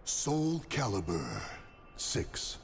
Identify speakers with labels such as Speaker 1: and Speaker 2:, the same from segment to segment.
Speaker 1: Soulcalibur 6.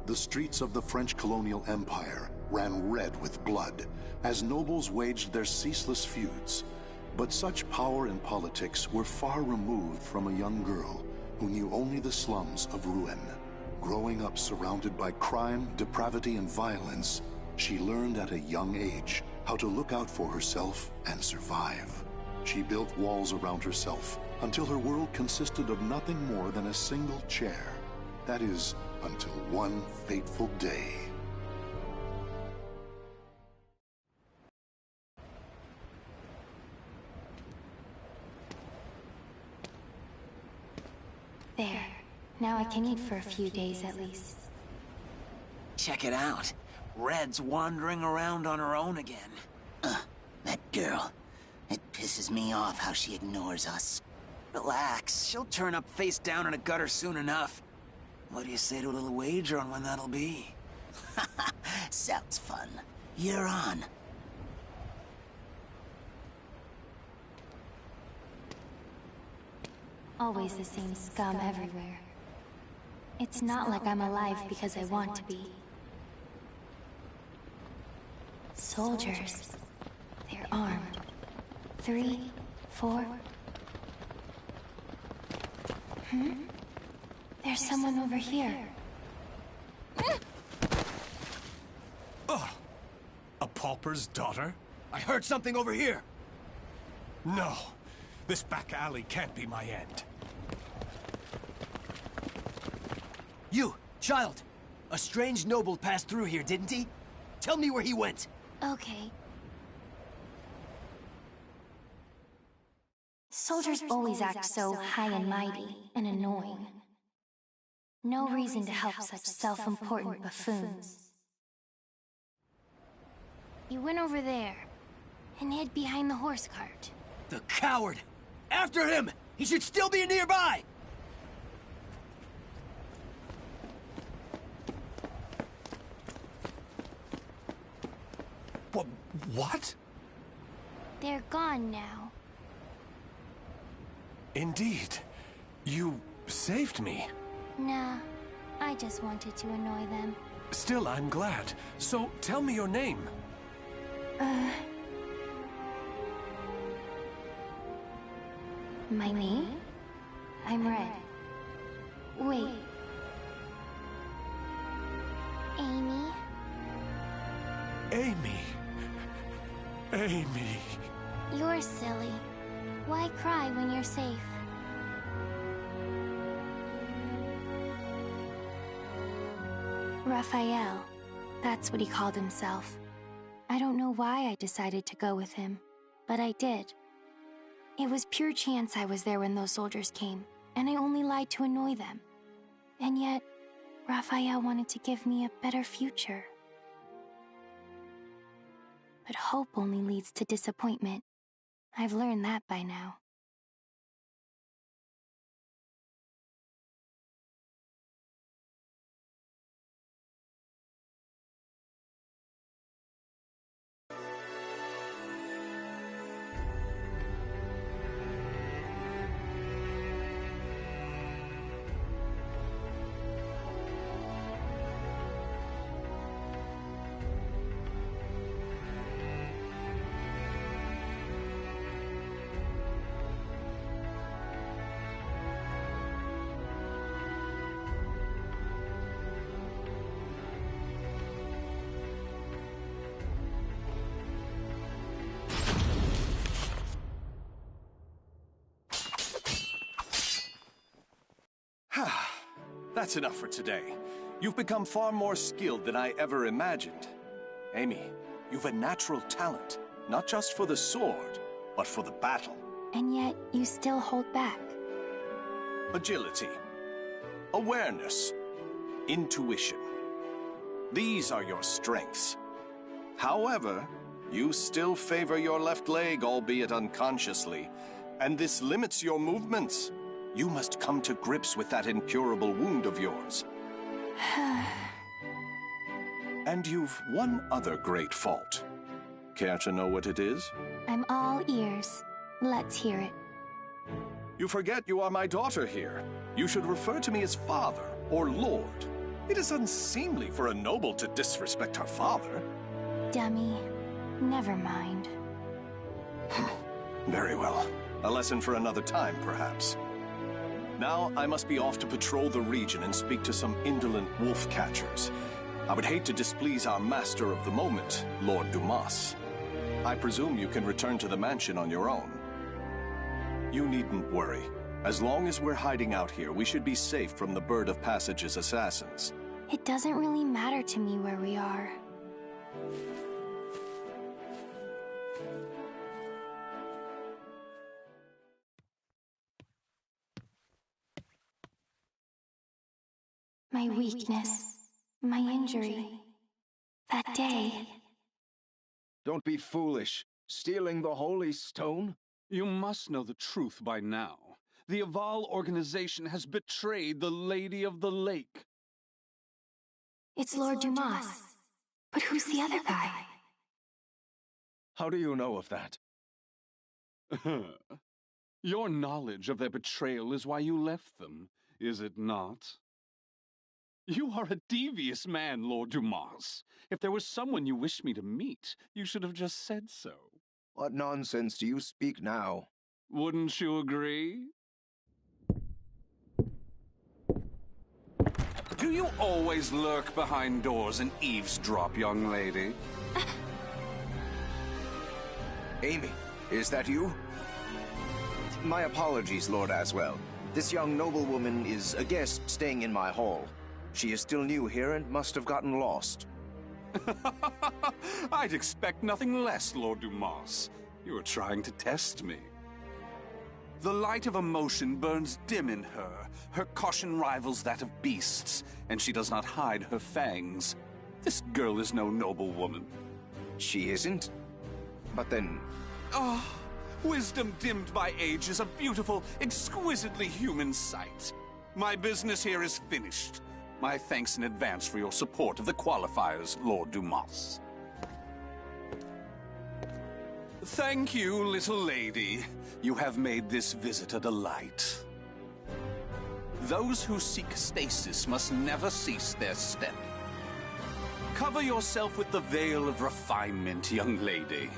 Speaker 1: The streets of the French colonial empire ran red with blood as nobles waged their ceaseless feuds. But such power and politics were far removed from a young girl who knew only the slums of Rouen. Growing up surrounded by crime, depravity, and violence, she learned at a young age how to look out for herself and survive. She built walls around herself until her world consisted of nothing more than a single chair. That is, until one fateful day.
Speaker 2: There. Now I can eat for a few days at least.
Speaker 3: Check it out. Red's wandering around on her own again.
Speaker 4: That girl.
Speaker 3: It pisses me off how she ignores us. Relax, she'll turn up face down in a gutter soon enough. What do you say to a little wager on when that'll be? Sounds fun. You're on.
Speaker 2: Always the same scum everywhere. It's not like I'm alive because I want to be. Soldiers. They're armed. 3, 4. There's someone over here.
Speaker 4: A pauper's daughter?
Speaker 5: I heard something over here!
Speaker 4: No. This back alley can't be my end.
Speaker 5: You, child! A strange noble passed through here, didn't he? Tell me where he went!
Speaker 2: Okay. Soldiers always act so high and mighty and annoying. No reason to help such self-important buffoons. He went over there and hid behind the horse cart.
Speaker 5: The coward! After him! He should still be nearby!
Speaker 4: What?
Speaker 2: They're gone now.
Speaker 4: Indeed. You saved me.
Speaker 2: Nah, I just wanted to annoy them.
Speaker 4: Still, I'm glad. So, tell me your name.
Speaker 2: My name? I'm Red. Wait. Amy?
Speaker 4: Amy. Amy.
Speaker 2: You're silly. Why cry when you're safe? Raphael. That's what he called himself. I don't know why I decided to go with him, but I did. It was pure chance I was there when those soldiers came, and I only lied to annoy them. And yet, Raphael wanted to give me a better future. But hope only leads to disappointment. I've learned that by now.
Speaker 6: That's enough for today. You've become far more skilled than I ever imagined. Amy, you've a natural talent, not just for the sword, but for the battle.
Speaker 2: And yet, you still hold back.
Speaker 6: Agility, awareness, intuition. These are your strengths. However, you still favor your left leg, albeit unconsciously, and this limits your movements. You must come to grips with that incurable wound of yours. And you've one other great fault. Care to know what it is?
Speaker 2: I'm all ears. Let's hear it.
Speaker 6: You forget you are my daughter here. You should refer to me as father or lord. It is unseemly for a noble to disrespect her father.
Speaker 2: Dummy. Never mind.
Speaker 6: Very well. A lesson for another time, perhaps. Now, I must be off to patrol the region and speak to some indolent wolf catchers. I would hate to displease our master of the moment, Lord Dumas. I presume you can return to the mansion on your own. You needn't worry. As long as we're hiding out here, we should be safe from the Bird of Passage's assassins.
Speaker 2: It doesn't really matter to me where we are. My weakness, my injury, that day.
Speaker 7: Don't be foolish. Stealing the Holy Stone?
Speaker 8: You must know the truth by now. The Aval organization has betrayed the Lady of the Lake.
Speaker 2: It's Lord Dumas. But who's the other guy?
Speaker 7: How do you know of that?
Speaker 8: Your knowledge of their betrayal is why you left them, is it not? You are a devious man, Lord Dumas. If there was someone you wished me to meet, you should have just said so.
Speaker 7: What nonsense do you speak now?
Speaker 8: Wouldn't you agree? Do you always lurk behind doors and eavesdrop, young lady?
Speaker 7: Amy, is that you? My apologies, Lord Aswell. This young noblewoman is a guest staying in my hall. She is still new here and must have gotten lost.
Speaker 8: I'd expect nothing less, Lord Dumas. You are trying to test me. The light of emotion burns dim in her. Her caution rivals that of beasts, and she does not hide her fangs. This girl is no noble woman.
Speaker 7: She isn't? But then...
Speaker 8: Ah, wisdom dimmed by age is a beautiful, exquisitely human sight. My business here is finished. My thanks in advance for your support of the qualifiers, Lord Dumas. Thank you, little lady. You have made this visit a delight. Those who seek stasis must never cease their step. Cover yourself with the veil of refinement, young lady.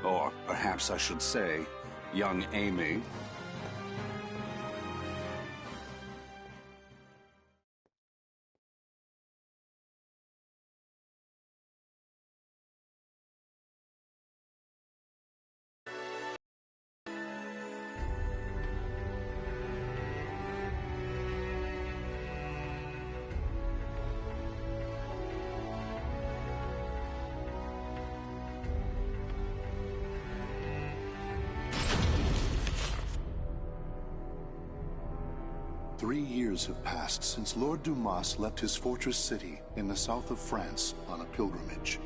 Speaker 8: Or perhaps I should say, young Amy.
Speaker 1: Years have passed since Lord Dumas left his fortress city in the south of France on a pilgrimage.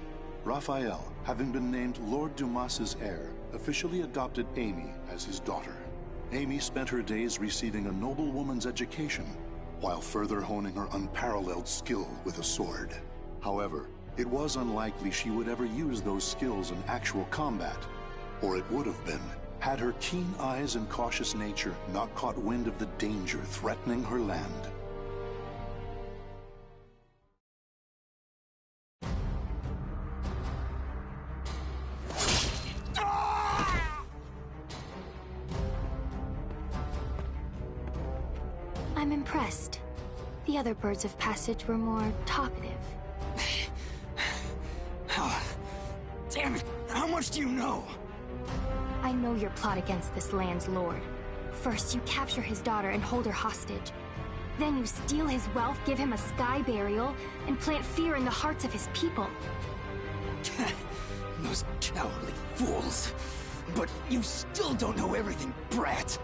Speaker 1: Raphael, having been named Lord Dumas's heir, officially adopted Amy as his daughter. Amy spent her days receiving a noblewoman's education, while further honing her unparalleled skill with a sword. However, it was unlikely she would ever use those skills in actual combat, or it would have been had her keen eyes and cautious nature not caught wind of the danger threatening her land.
Speaker 2: I'm impressed. The other birds of passage were more talkative.
Speaker 5: Damn it! How much do you know?
Speaker 2: I know your plot against this land's lord. First, you capture his daughter and hold her hostage. Then you steal his wealth, give him a sky burial, and plant fear in the hearts of his people.
Speaker 5: Those cowardly fools. But you still don't know everything, brat.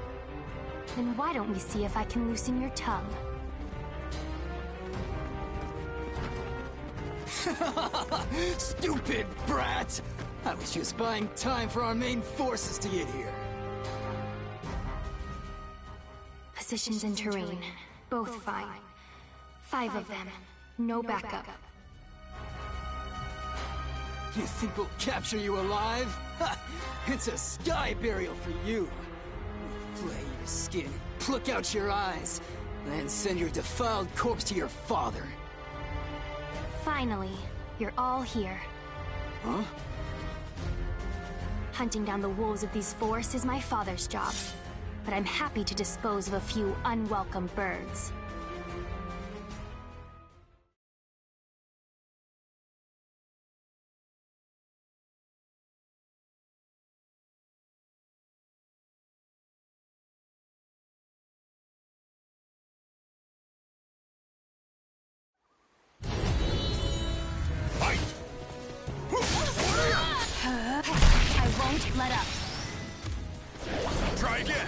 Speaker 2: Then why don't we see if I can loosen your tongue?
Speaker 5: Stupid brat! I was just buying time for our main forces to get here.
Speaker 2: Positions and terrain, both fine. 5 of them, no backup.
Speaker 5: You think we'll capture you alive? Ha! It's a sky burial for you. We'll flay your skin, pluck out your eyes, then send your defiled corpse to your father.
Speaker 2: Finally, you're all here.
Speaker 5: Huh?
Speaker 2: Hunting down the wolves of these forests is my father's job, but I'm happy to dispose of a few unwelcome birds. I won't let up.
Speaker 4: Try again.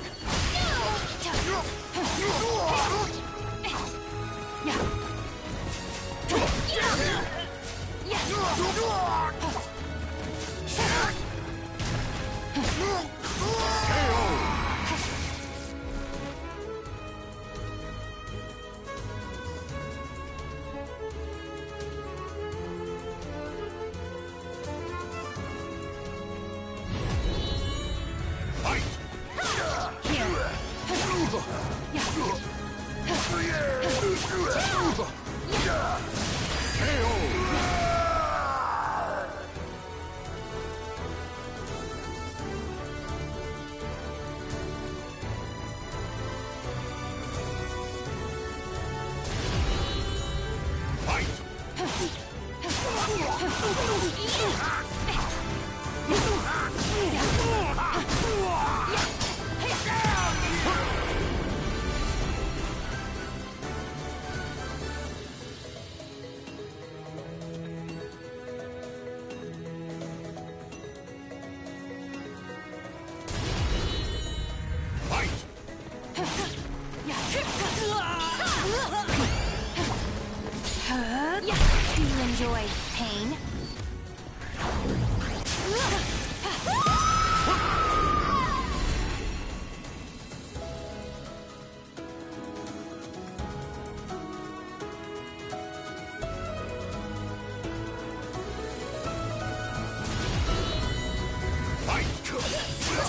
Speaker 2: Do you enjoy pain?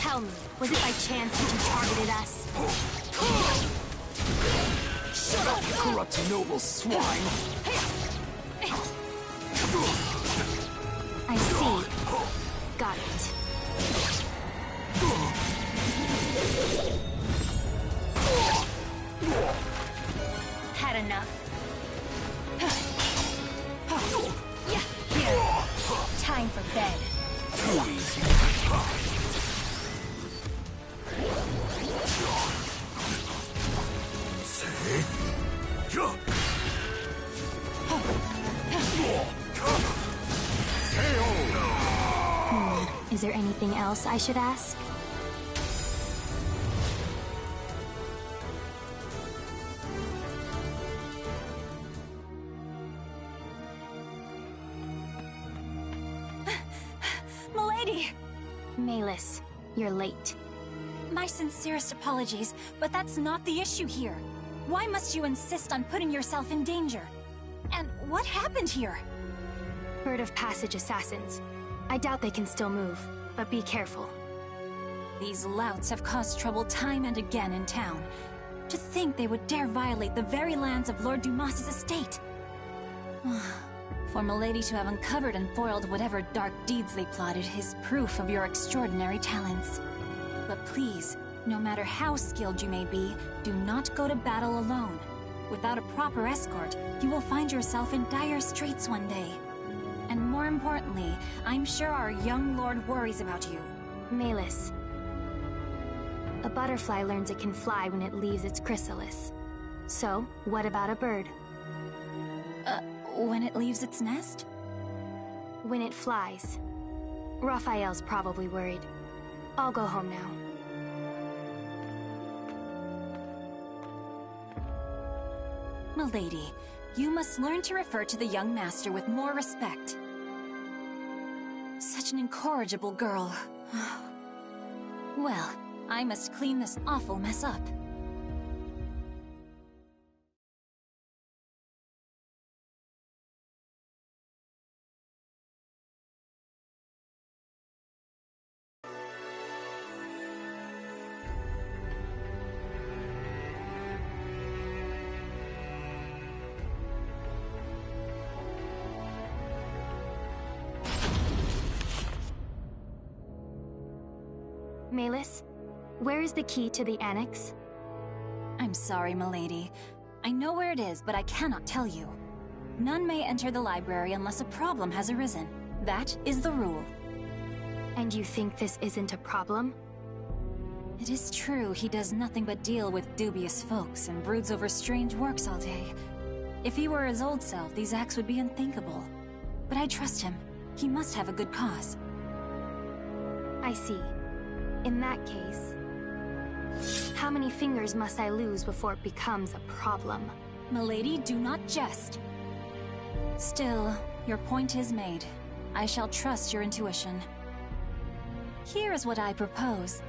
Speaker 2: Tell me, was it by chance that you targeted us?
Speaker 5: Shut up, you corrupt noble swine!
Speaker 2: I see. Got it. Had enough. Here. Time for bed.
Speaker 5: Too easy.
Speaker 2: Is there anything else I should ask?
Speaker 9: Milady!
Speaker 2: Malus, you're late.
Speaker 9: My sincerest apologies, but that's not the issue here. Why must you insist on putting yourself in danger? And what happened here?
Speaker 2: Bird of Passage assassins. I doubt they can still move, but be careful.
Speaker 9: These louts have caused trouble time and again in town. To think they would dare violate the very lands of Lord Dumas's estate. For Milady to have uncovered and foiled whatever dark deeds they plotted is proof of your extraordinary talents. But please, no matter how skilled you may be, do not go to battle alone. Without a proper escort, you will find yourself in dire straits one day. And more importantly, I'm sure our young lord worries about you.
Speaker 2: Malus. A butterfly learns it can fly when it leaves its chrysalis. So, what about a bird?
Speaker 9: When it leaves its nest?
Speaker 2: When it flies. Raphael's probably worried. I'll go home now.
Speaker 9: Milady, you must learn to refer to the young master with more respect. Such an incorrigible girl. Well, I must clean this awful mess up.
Speaker 2: Malus, where is the key to the annex?
Speaker 9: I'm sorry, milady. I know where it is, but I cannot tell you. None may enter the library unless a problem has arisen. That is the rule.
Speaker 2: And you think this isn't a problem?
Speaker 9: It is true he does nothing but deal with dubious folks and broods over strange works all day. If he were his old self, these acts would be unthinkable. But I trust him. He must have a good cause.
Speaker 2: I see. In that case, how many fingers must I lose before it becomes a problem?
Speaker 9: Milady, do not jest. Still, your point is made. I shall trust your intuition. Here is what I propose.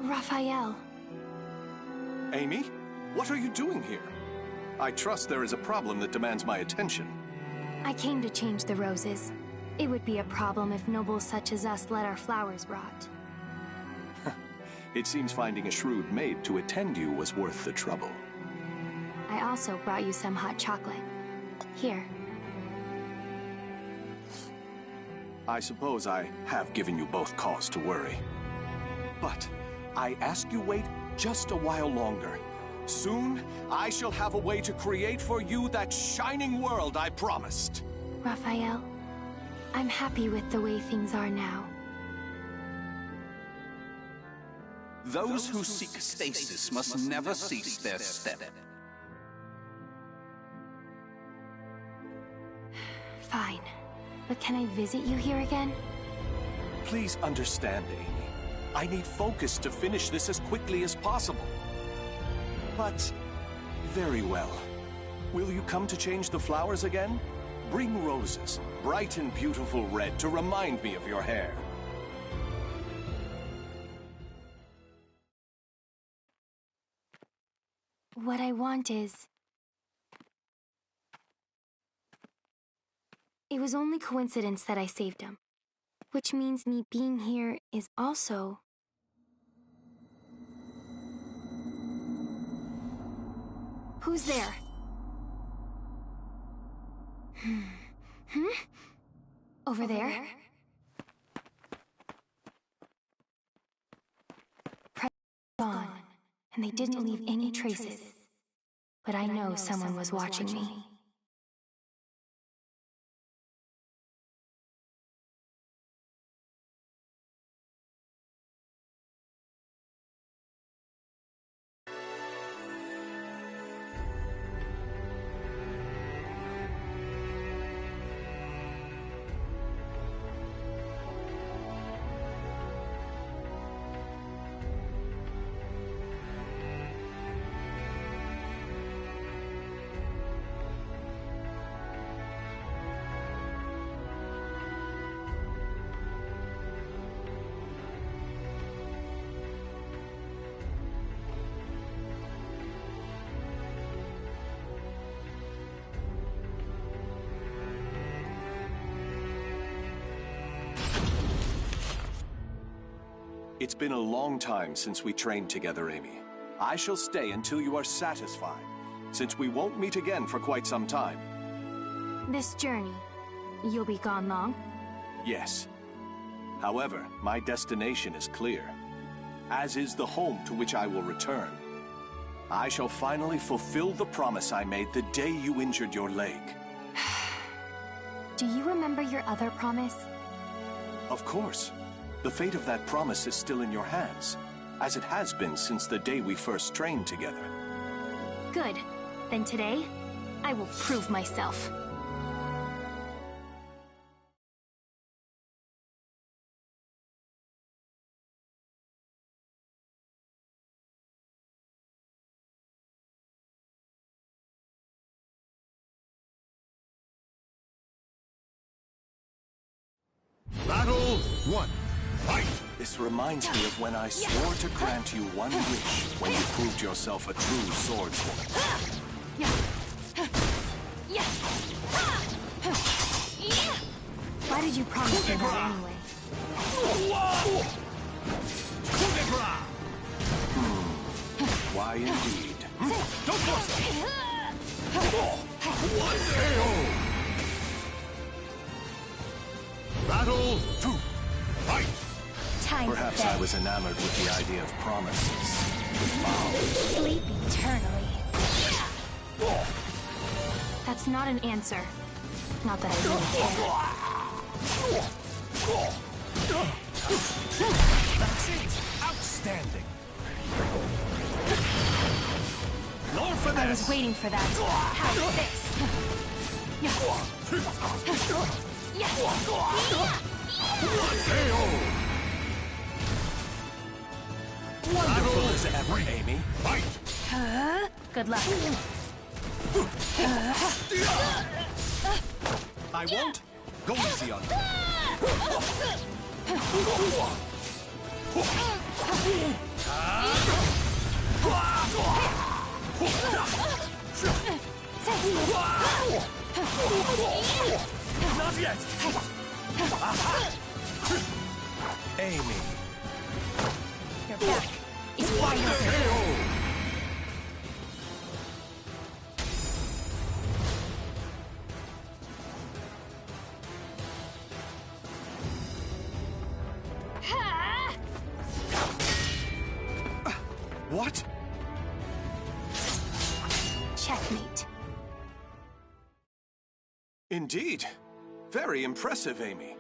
Speaker 2: Raphael.
Speaker 6: Amy, what are you doing here? I trust there is a problem that demands my attention.
Speaker 2: I came to change the roses. It would be a problem if nobles such as us let our flowers rot.
Speaker 6: It seems finding a shrewd maid to attend you was worth the trouble.
Speaker 2: I also brought you some hot chocolate. Here.
Speaker 6: I suppose I have given you both cause to worry. But I ask you wait just a while longer. Soon, I shall have a way to create for you that shining world I promised.
Speaker 2: Raphael, I'm happy with the way things are now.
Speaker 8: Those who seek stasis must never cease their step.
Speaker 2: Fine. But can I visit you here again?
Speaker 6: Please understand, Amy. I need focus to finish this as quickly as possible. But, very well. Will you come to change the flowers again? Bring roses, bright and beautiful red, to remind me of your hair.
Speaker 2: What I want is... It was only coincidence that I saved him. Which means me being here is also... Who's there? Over there? Press on, and they didn't leave any traces. But I know someone was watching me.
Speaker 6: It's been a long time since we trained together, Amy. I shall stay until you are satisfied, since we won't meet again for quite some time.
Speaker 2: This journey, you'll be gone long?
Speaker 6: Yes. However, my destination is clear, as is the home to which I will return. I shall finally fulfill the promise I made the day you injured your leg.
Speaker 2: Do you remember your other promise?
Speaker 6: Of course. The fate of that promise is still in your hands, as it has been since the day we first trained together.
Speaker 2: Good. Then today, I will prove myself.
Speaker 4: Battle 1. Fight!
Speaker 6: This reminds me of when I swore to grant you one wish when you proved yourself a true swordswoman.
Speaker 2: Why did you promise me that anyway?
Speaker 6: Why indeed?
Speaker 4: Don't force it! One KO! Battle 2. Fight!
Speaker 6: Perhaps I was enamored with the idea of promises.
Speaker 2: Sleep eternally. That's not an answer. Not that I really care.
Speaker 4: That's it! Outstanding! Nor for
Speaker 2: I was waiting for that. How's this?
Speaker 6: Wonderful as ever, Amy.
Speaker 4: Fight!
Speaker 2: Good luck.
Speaker 6: I won't. Go easy on me.
Speaker 4: Not yet! Aha! Amy.
Speaker 9: Your back is wide open.
Speaker 4: What?
Speaker 2: Checkmate.
Speaker 6: Indeed. Very impressive, Amy.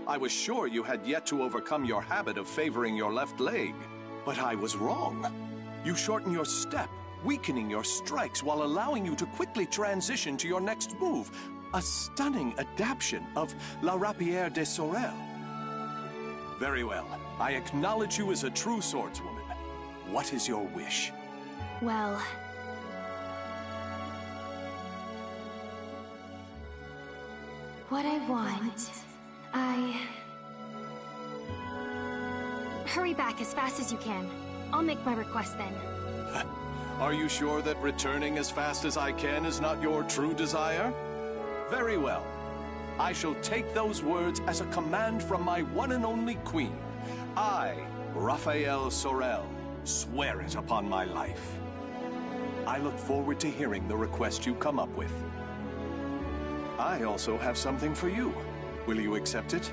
Speaker 6: I was sure you had yet to overcome your habit of favoring your left leg. But I was wrong. You shorten your step, weakening your strikes while allowing you to quickly transition to your next move. A stunning adaptation of La Rapière de Sorel. Very well. I acknowledge you as a true swordswoman. What is your wish?
Speaker 2: Well... what I want... Hurry back as fast as you can. I'll make my request then.
Speaker 6: Are you sure that returning as fast as I can is not your true desire? Very well. I shall take those words as a command from my one and only queen. I, Raphael Sorel, swear it upon my life. I look forward to hearing the request you come up with. I also have something for you. Will you accept it?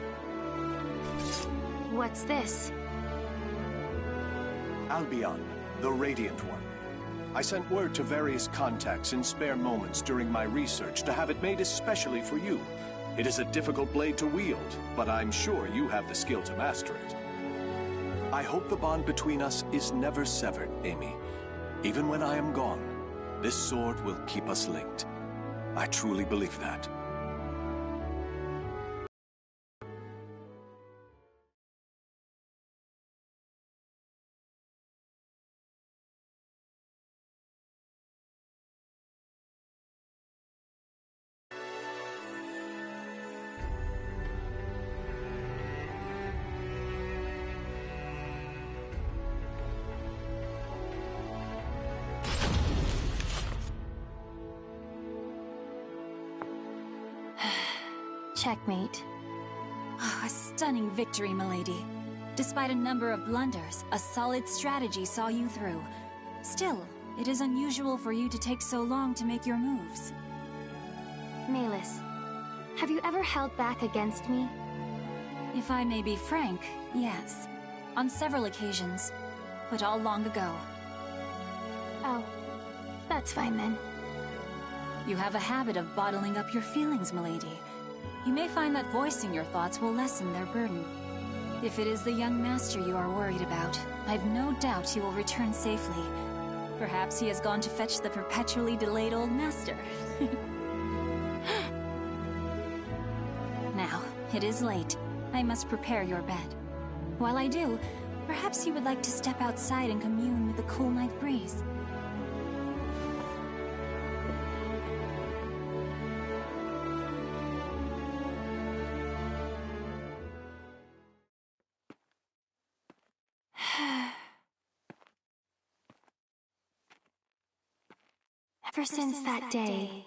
Speaker 2: What's this?
Speaker 6: Albion, the Radiant One. I sent word to various contacts in spare moments during my research to have it made especially for you. It is a difficult blade to wield, but I'm sure you have the skill to master it. I hope the bond between us is never severed, Amy. Even when I am gone, this sword will keep us linked. I truly believe that.
Speaker 2: Checkmate.
Speaker 9: A stunning victory, milady. Despite a number of blunders, a solid strategy saw you through. Still, it is unusual for you to take so long to make your moves.
Speaker 2: Malus, have you ever held back against me?
Speaker 9: If I may be frank, yes. On several occasions, but all long ago.
Speaker 2: Oh, that's fine then.
Speaker 9: You have a habit of bottling up your feelings, milady. You may find that voicing your thoughts will lessen their burden. If it is the young master you are worried about, I've no doubt he will return safely. Perhaps he has gone to fetch the perpetually delayed old master. Now, it is late. I must prepare your bed. While I do, perhaps you would like to step outside and commune with the cool night breeze.
Speaker 2: Ever since that day,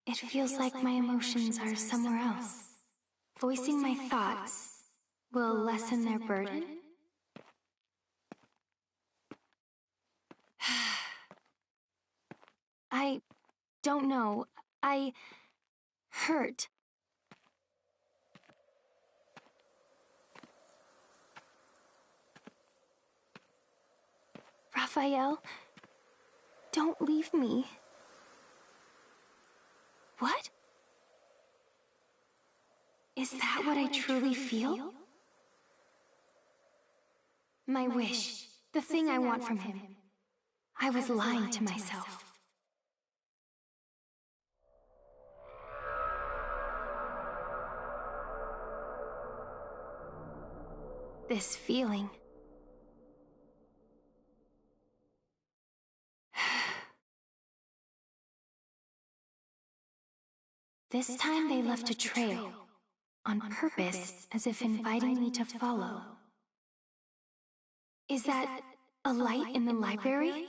Speaker 2: it feels like my emotions are somewhere else. Voicing my thoughts will lessen their burden? I don't know. I hurt. Raphael, don't leave me. What? Is that what I truly feel? My wish, the thing I want from him. I was lying to myself. This feeling. This time they left a trail, on purpose, as if inviting me to follow. Is that a light in the library?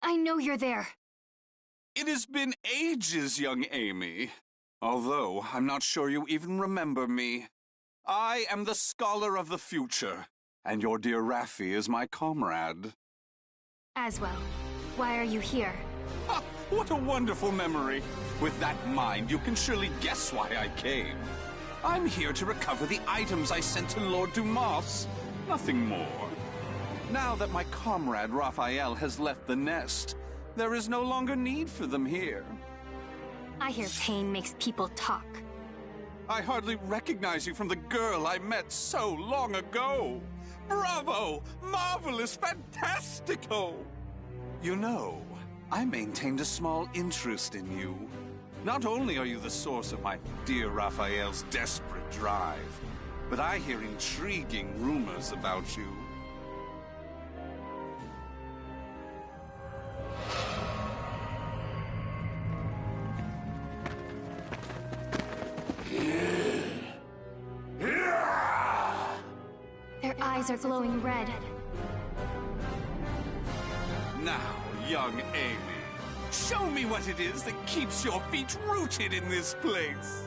Speaker 2: I know you're there.
Speaker 8: It has been ages, young Amy. Although, I'm not sure you even remember me. I am the Scholar of the Future, and your dear Raffi is my comrade.
Speaker 2: Aswell, why are you here?
Speaker 8: Ha! What a wonderful memory! With that mind, you can surely guess why I came. I'm here to recover the items I sent to Lord Dumas. Nothing more. Now that my comrade Raphael has left the nest, there is no longer need for them here.
Speaker 2: I hear pain makes people talk.
Speaker 8: I hardly recognize you from the girl I met so long ago. Bravo! Marvelous! Fantastico! You know, I maintained a small interest in you. Not only are you the source of my dear Raphael's desperate drive, but I hear intriguing rumors about you.
Speaker 2: Their eyes are glowing red.
Speaker 8: Now, young Amy, show me what it is that keeps your feet rooted in this place.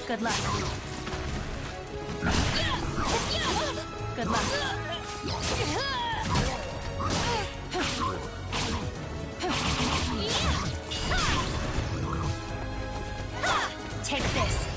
Speaker 9: Good luck. Good luck. Take this.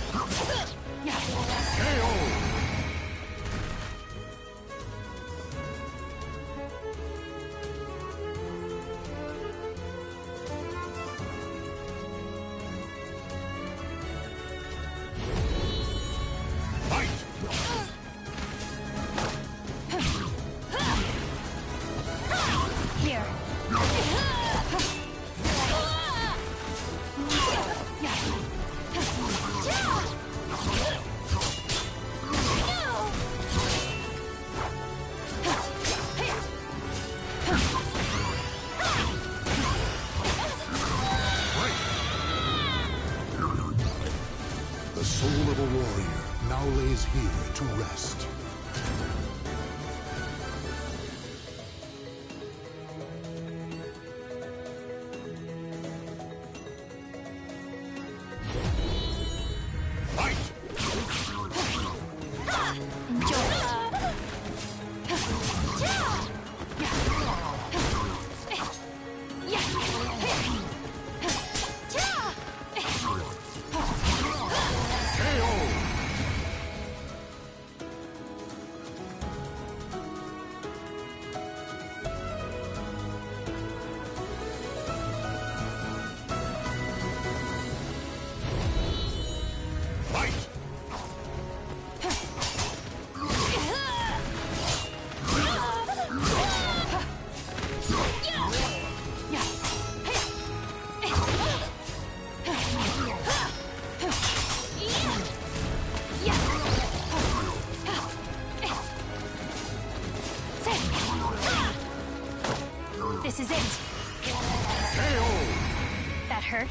Speaker 1: The soul of a warrior now lays here to rest.
Speaker 2: This is it. That hurt?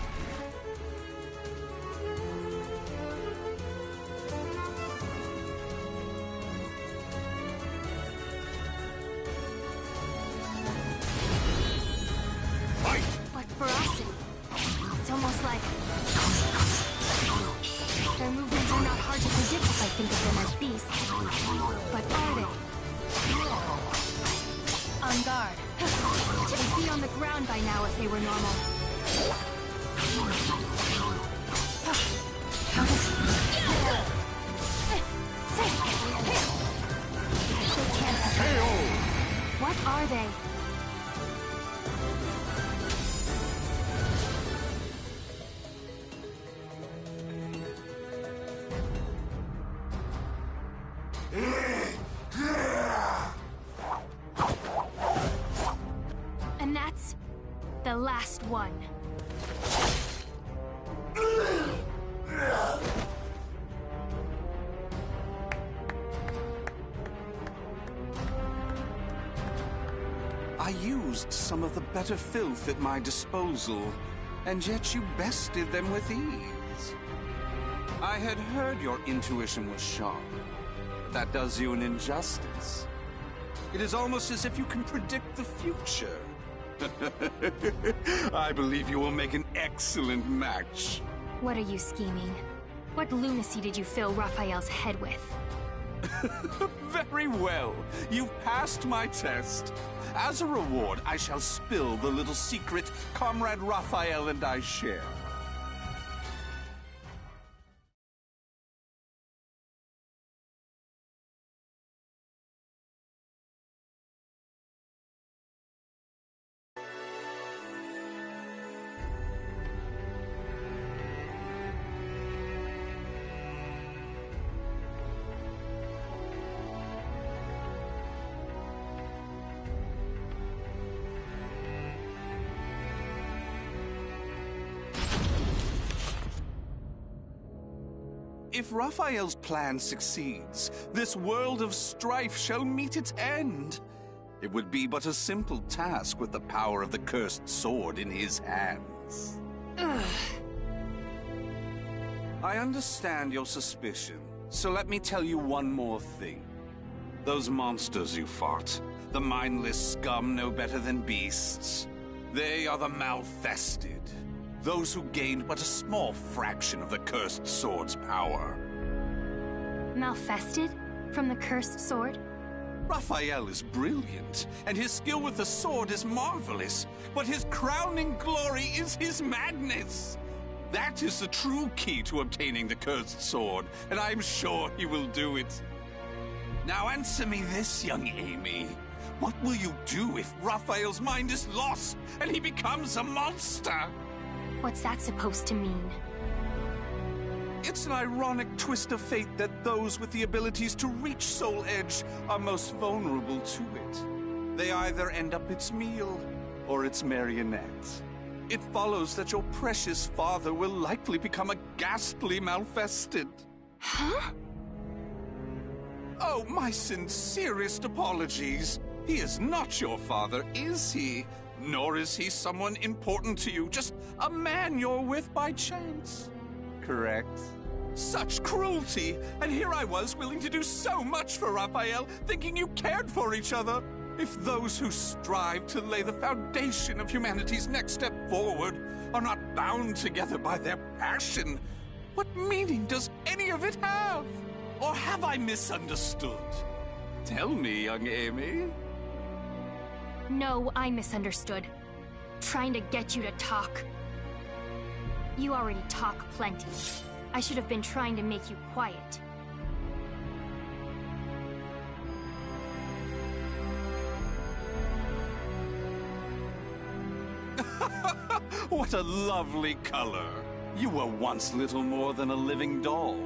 Speaker 2: What ferocity. It's almost like... Their movements are not hard to predict if I think of them as beasts. But are they? On guard. They'd be on the ground by now if they were normal. They can't be. What are they? And that's the last one.
Speaker 8: I used some of the better filth at my disposal, and yet you bested them with ease. I had heard your intuition was sharp, but that does you an injustice. It is almost as if you can predict the future. I believe you will make an excellent match.
Speaker 2: What are you scheming? What lunacy did you fill Raphael's head with?
Speaker 8: Very well. You've passed my test. As a reward, I shall spill the little secret Comrade Raphael and I share. If Raphael's plan succeeds, this world of strife shall meet its end. It would be but a simple task with the power of the cursed sword in his hands.
Speaker 2: Ugh.
Speaker 8: I understand your suspicion, so let me tell you one more thing. Those monsters you fought, the mindless scum no better than beasts, they are the Malfested. Those who gained but a small fraction of the cursed sword's power.
Speaker 2: Malfested? From the cursed sword?
Speaker 8: Raphael is brilliant, and his skill with the sword is marvelous, but his crowning glory is his madness. That is the true key to obtaining the cursed sword, and I'm sure he will do it. Now answer me this, young Amy. What will you do if Raphael's mind is lost, and he becomes a monster?
Speaker 2: What's that supposed to mean?
Speaker 8: It's an ironic twist of fate that those with the abilities to reach Soul Edge are most vulnerable to it. They either end up its meal or its marionette. It follows that your precious father will likely become a ghastly Malfested.
Speaker 2: Huh?
Speaker 8: Oh, my sincerest apologies. He is not your father, is he? Nor is he someone important to you, just a man you're with by chance. Correct? Such cruelty! And here I was willing to do so much for Raphael, thinking you cared for each other. If those who strive to lay the foundation of humanity's next step forward are not bound together by their passion, what meaning does any of it have? Or have I misunderstood? Tell me, young Amy.
Speaker 2: No, I misunderstood. Trying to get you to talk. You already talk plenty. I should have been trying to make you quiet.
Speaker 8: What a lovely color. You were once little more than a living doll,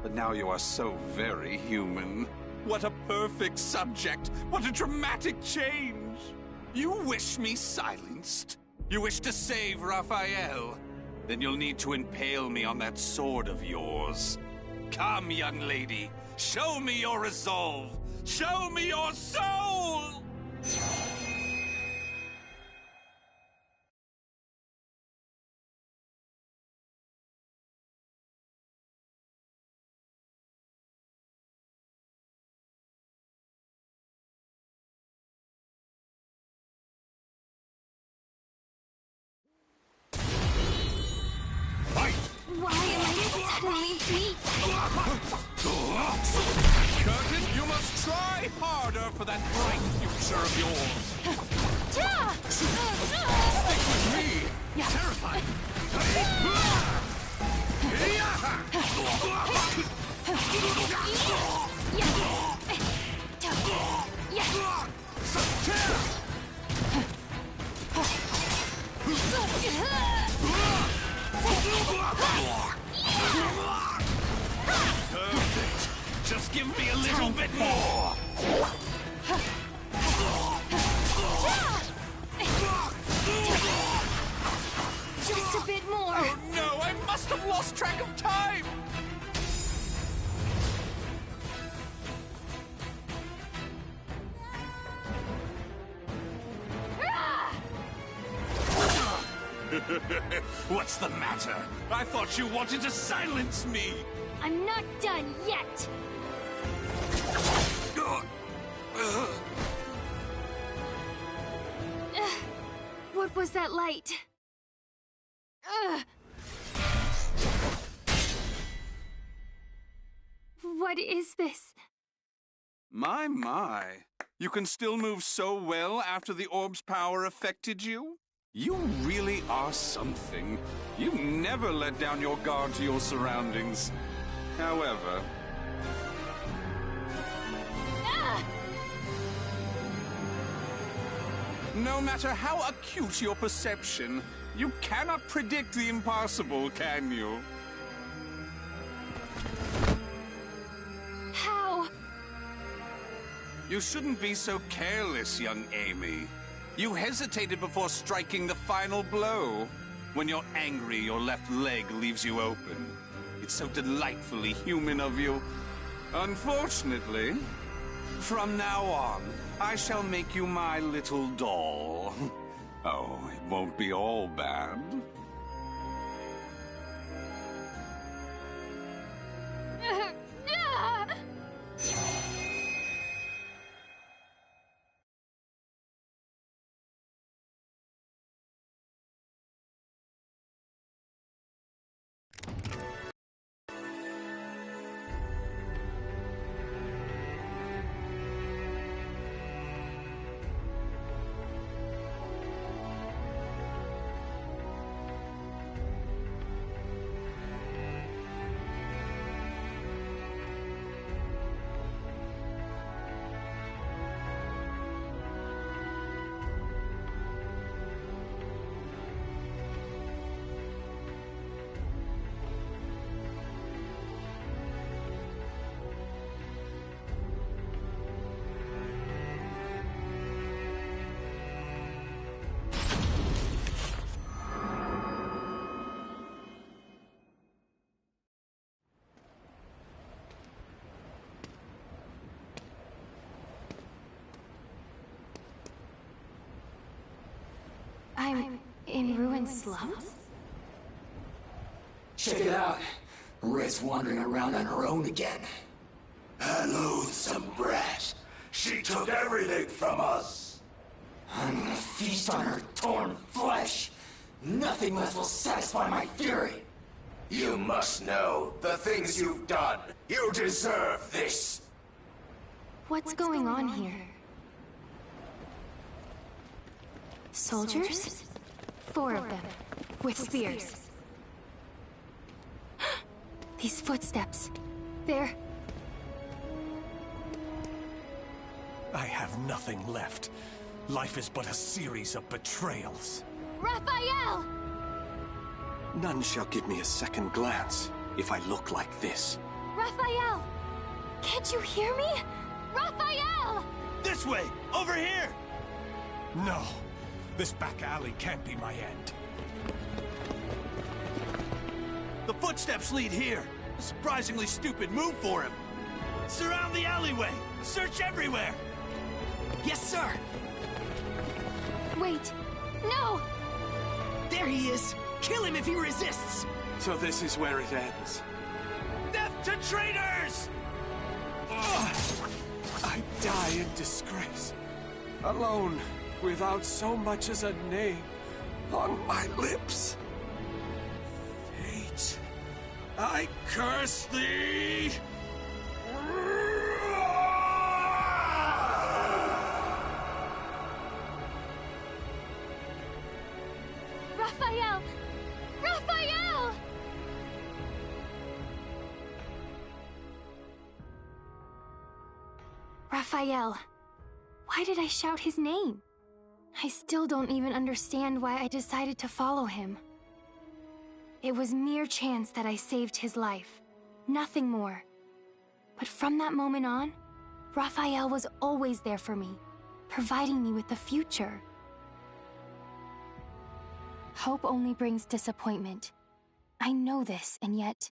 Speaker 8: but now you are so very human. What a perfect subject! What a dramatic change! You wish me silenced? You wish to save Raphael? Then you'll need to impale me on that sword of yours. Come, young lady, show me your resolve! Show me your soul!
Speaker 2: Why am I suddenly weak?
Speaker 8: Curtin, you must try harder for that bright future of yours. Stick with me. Terrified. Perfect. Just give me a little bit more.
Speaker 2: Just a bit more.
Speaker 8: Oh no, I must must have lost track of time! What's the matter? I thought you wanted to silence me!
Speaker 2: I'm not done yet! What was that light? What is this?
Speaker 8: My. You can still move so well after the orb's power affected you? You really are something. You never let down your guard to your surroundings. However... No matter how acute your perception, you cannot predict the impossible, can you?
Speaker 2: How?
Speaker 8: You shouldn't be so careless, young Amy. You hesitated before striking the final blow. When you're angry, your left leg leaves you open. It's so delightfully human of you. Unfortunately, from now on, I shall make you my little doll. Oh, it won't be all bad.
Speaker 2: I'm in ruined slums?
Speaker 5: Check it out. Red's wandering around on her own again.
Speaker 10: A loathsome brat. She took everything from us.
Speaker 5: I'm gonna feast on her torn flesh. Nothing less will satisfy my fury.
Speaker 10: You must know the things you've done. You deserve this.
Speaker 2: What's going on here? Soldiers? 4 of them, with spears. These footsteps. They're...
Speaker 4: I have nothing left. Life is but a series of betrayals.
Speaker 2: Raphael!
Speaker 6: None shall give me a second glance if I look like this.
Speaker 2: Raphael! Can't you hear me? Raphael!
Speaker 4: This way! Over here! No. This back alley can't be my end.
Speaker 11: The footsteps lead here. A surprisingly stupid move for him. Surround the alleyway! Search everywhere! Yes, sir!
Speaker 2: Wait! No!
Speaker 11: There he is! Kill him if he resists!
Speaker 6: So this is where it ends.
Speaker 11: Death to traitors!
Speaker 4: I die in disgrace. Alone, without so much as a name on my lips. Fate, I curse thee!
Speaker 2: Raphael! Raphael! Raphael. Why did I shout his name? I still don't even understand why I decided to follow him. It was mere chance that I saved his life. Nothing more. But from that moment on, Raphael was always there for me, providing me with the future. Hope only brings disappointment. I know this, and yet...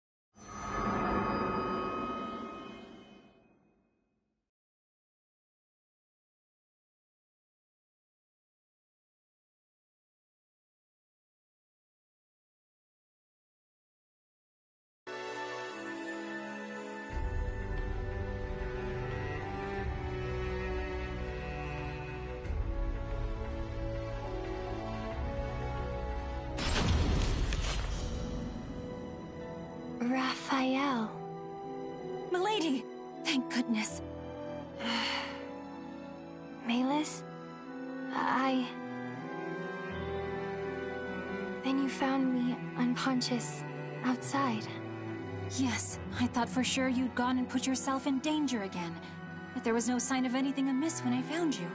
Speaker 2: Raphael.
Speaker 9: Milady! Thank goodness.
Speaker 2: Malus? Then you found me unconscious outside.
Speaker 9: Yes, I thought for sure you'd gone and put yourself in danger again. But there was no sign of anything amiss when I found you.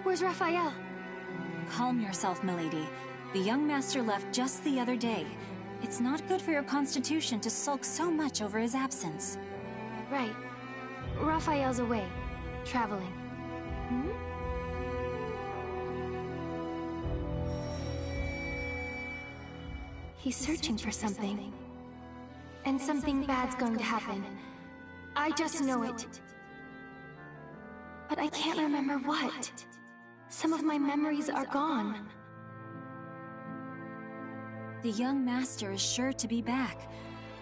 Speaker 2: Where's Raphael?
Speaker 9: Calm yourself, milady. The young master left just the other day. It's not good for your constitution to sulk so much over his absence.
Speaker 2: Right. Raphael's away. Traveling. Hmm? He's searching for something. And something bad's going to happen. I just know it. But I can't remember what. Some of my memories are gone.
Speaker 9: The young master is sure to be back.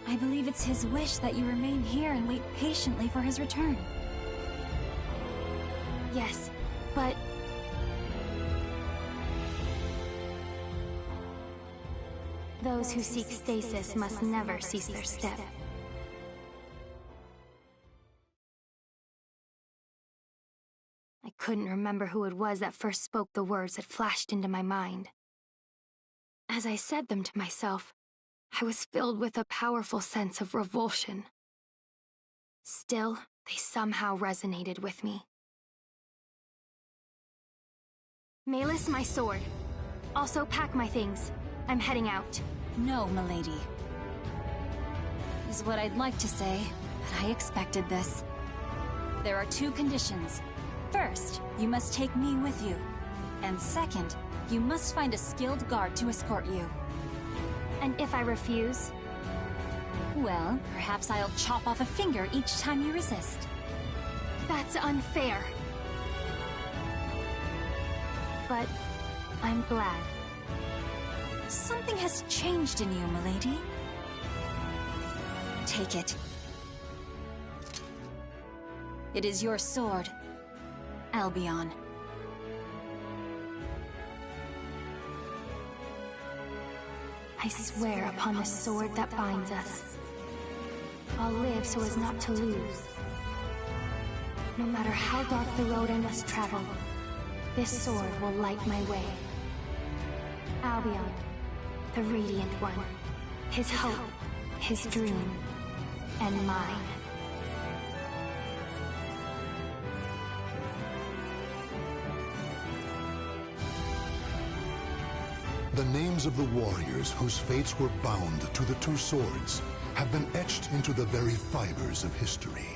Speaker 9: I believe it's his wish that you remain here and wait patiently for his return.
Speaker 2: Yes, but... those who seek stasis must never cease their step. I couldn't remember who it was that first spoke the words that flashed into my mind. As I said them to myself, I was filled with a powerful sense of revulsion. Still, they somehow resonated with me. Malus, my sword. Also pack my things. I'm heading out.
Speaker 9: No, milady. Is what I'd like to say, but I expected this. There are two conditions. First, you must take me with you. And second, you must find a skilled guard to escort you.
Speaker 2: And if I refuse?
Speaker 9: Well, perhaps I'll chop off a finger each time you resist.
Speaker 2: That's unfair. But I'm glad.
Speaker 9: Something has changed in you, milady. Take it. It is your sword, Albion.
Speaker 2: I swear upon the sword that binds us. I'll live so as not to lose. No matter how dark the road I must travel, this sword will light my way. Albion, the Radiant One. His hope, his dream, and mine.
Speaker 1: The names of the warriors whose fates were bound to the two swords have been etched into the very fibers of history.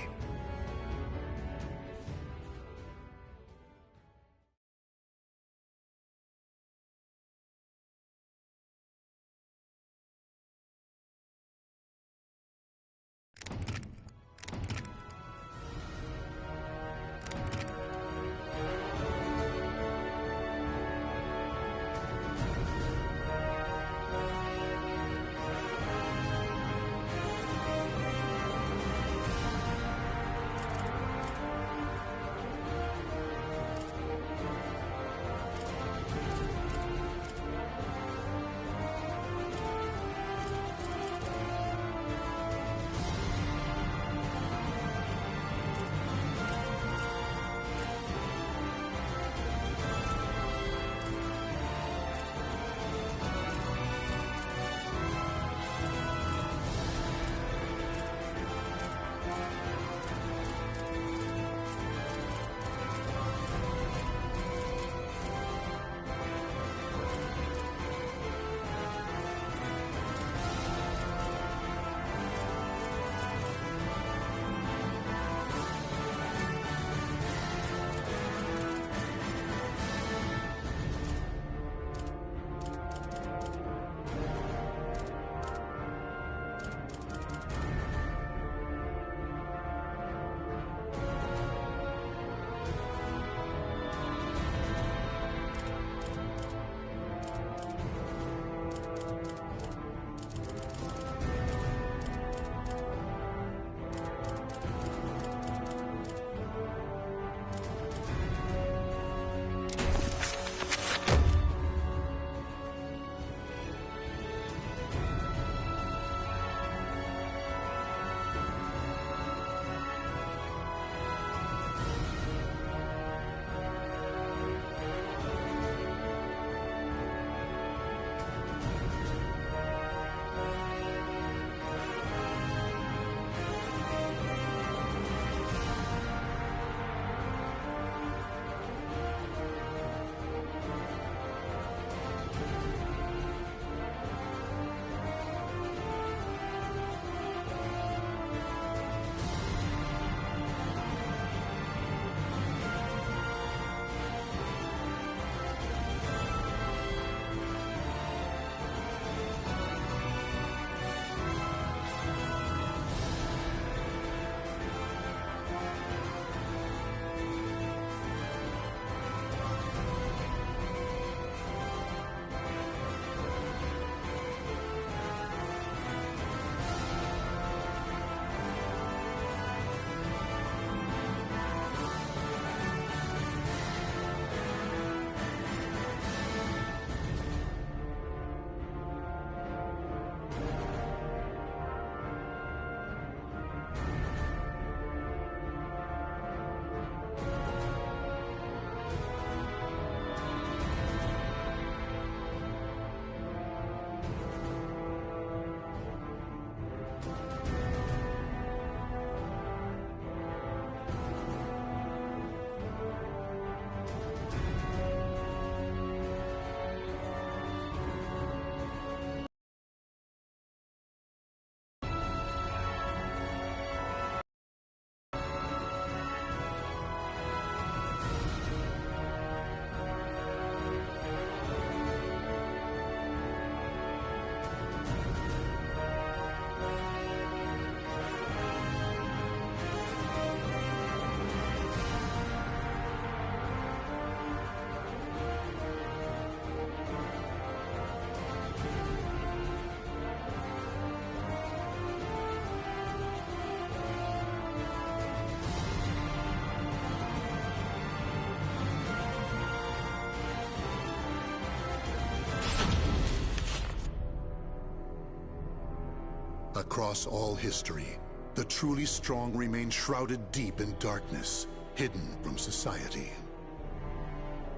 Speaker 1: Across all history, the truly strong remain shrouded deep in darkness, hidden from society.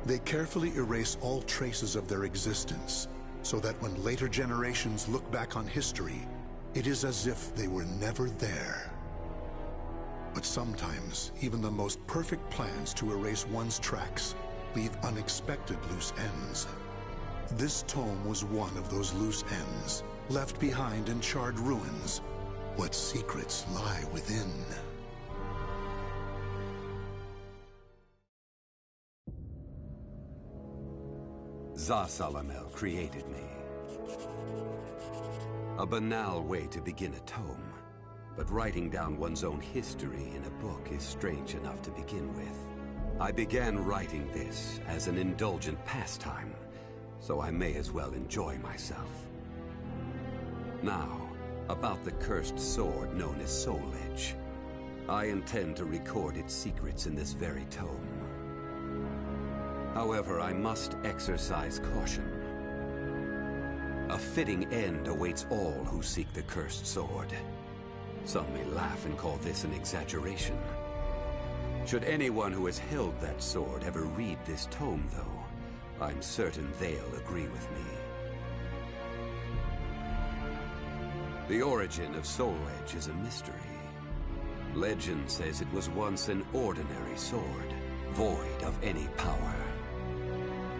Speaker 1: They carefully erase all traces of their existence, so that when later generations look back on history, it is as if they were never there. But sometimes, even the most perfect plans to erase one's tracks leave unexpected loose ends. This tome was one of those loose ends, left behind in charred ruins. What secrets lie within?
Speaker 12: Za-Salamel created me. A banal way to begin a tome, but writing down one's own history in a book is strange enough to begin with. I began writing this as an indulgent pastime, so I may as well enjoy myself. Now, about the cursed sword known as Soul Edge. I intend to record its secrets in this very tome. However, I must exercise caution. A fitting end awaits all who seek the cursed sword. Some may laugh and call this an exaggeration. Should anyone who has held that sword ever read this tome, though, I'm certain they'll agree with me. The origin of Soul Edge is a mystery. Legend says it was once an ordinary sword, void of any power.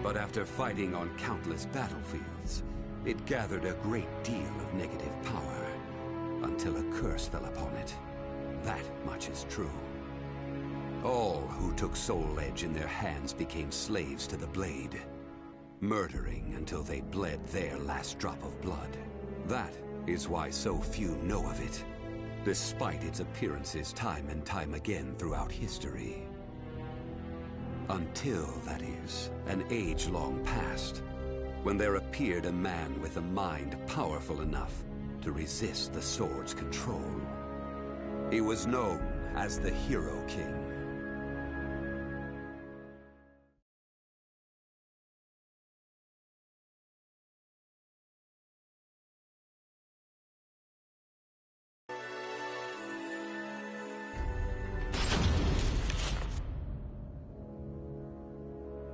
Speaker 12: But after fighting on countless battlefields, it gathered a great deal of negative power, until a curse fell upon it. That much is true. All who took Soul Edge in their hands became slaves to the blade, murdering until they bled their last drop of blood. That is why so few know of it, despite its appearances time and time again throughout history. Until, that is, an age long past, when there appeared a man with a mind powerful enough to resist the sword's control. He was known as the Hero King.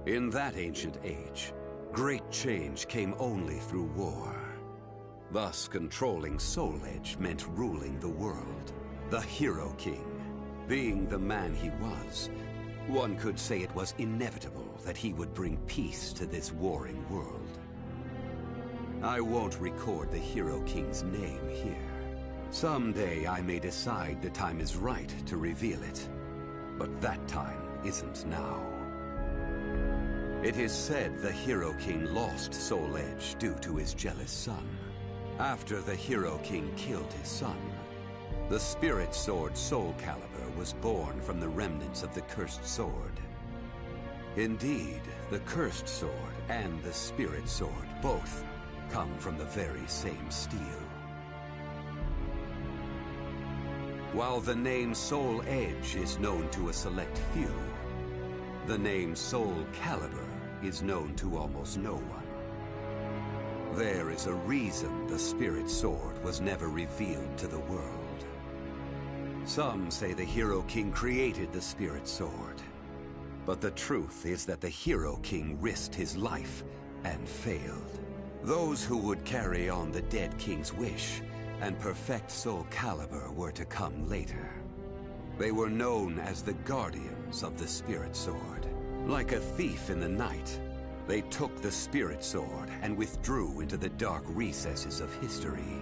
Speaker 12: In that ancient age, great change came only through war. Thus, controlling Soul Edge meant ruling the world. The Hero King, being the man he was, one could say it was inevitable that he would bring peace to this warring world. I won't record the Hero King's name here. Someday I may decide the time is right to reveal it, but that time isn't now. It is said the Hero King lost Soul Edge due to his jealous son. After the Hero King killed his son, the spirit sword Soulcalibur was born from the remnants of the cursed sword. Indeed, the cursed sword and the spirit sword both come from the very same steel. While the name Soul Edge is known to a select few, the name Soulcalibur is known to almost no one. There is a reason the spirit sword was never revealed to the world. Some say the Hero King created the spirit sword, but the truth is that the Hero King risked his life and failed. Those who would carry on the dead king's wish and perfect Soulcalibur were to come later. They were known as the Guardians of the Spirit Sword. Like a thief in the night, they took the Spirit Sword and withdrew into the dark recesses of history.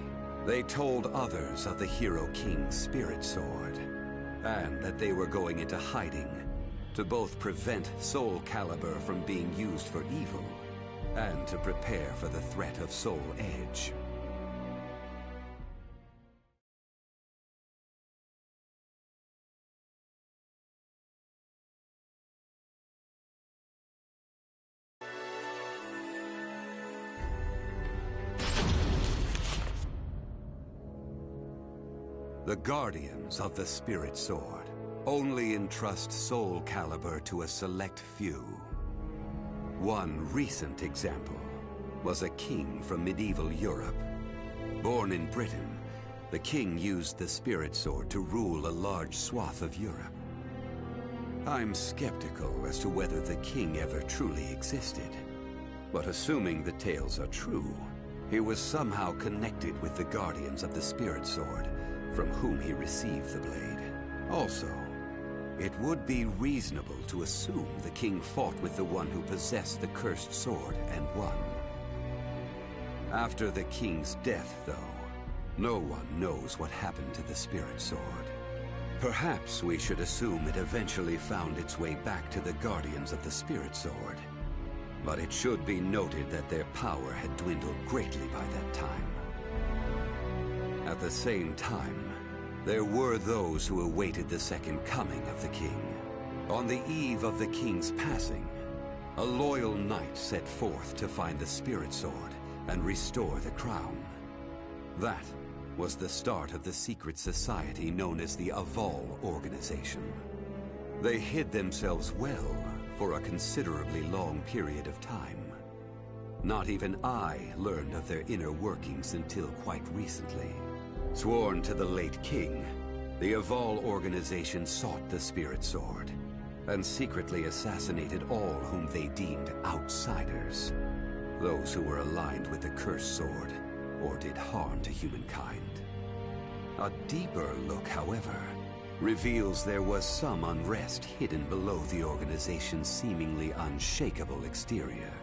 Speaker 12: They told others of the Hero King's Spirit Sword, and that they were going into hiding to both prevent Soulcalibur from being used for evil, and to prepare for the threat of Soul Edge. The Guardians of the Spirit Sword only entrust Soulcalibur to a select few. One recent example was a king from medieval Europe. Born in Britain, The king used the Spirit Sword to rule a large swath of Europe. I'm skeptical as to whether the king ever truly existed. But assuming the tales are true, he was somehow connected with the Guardians of the Spirit Sword, from whom he received the blade. Also, it would be reasonable to assume the king fought with the one who possessed the cursed sword and won. After the king's death, though, no one knows what happened to the Spirit Sword. Perhaps we should assume it eventually found its way back to the Guardians of the Spirit Sword. But it should be noted that their power had dwindled greatly by that time. At the same time, there were those who awaited the second coming of the king. On the eve of the king's passing, a loyal knight set forth to find the Spirit Sword and restore the crown. That was the start of the secret society known as the Aval Organization. They hid themselves well for a considerably long period of time. Not even I learned of their inner workings until quite recently. Sworn to the late king, the Aval Organization sought the Spirit Sword and secretly assassinated all whom they deemed outsiders, those who were aligned with the Cursed Sword or did harm to humankind. A deeper look, however, reveals there was some unrest hidden below the organization's seemingly unshakable exterior.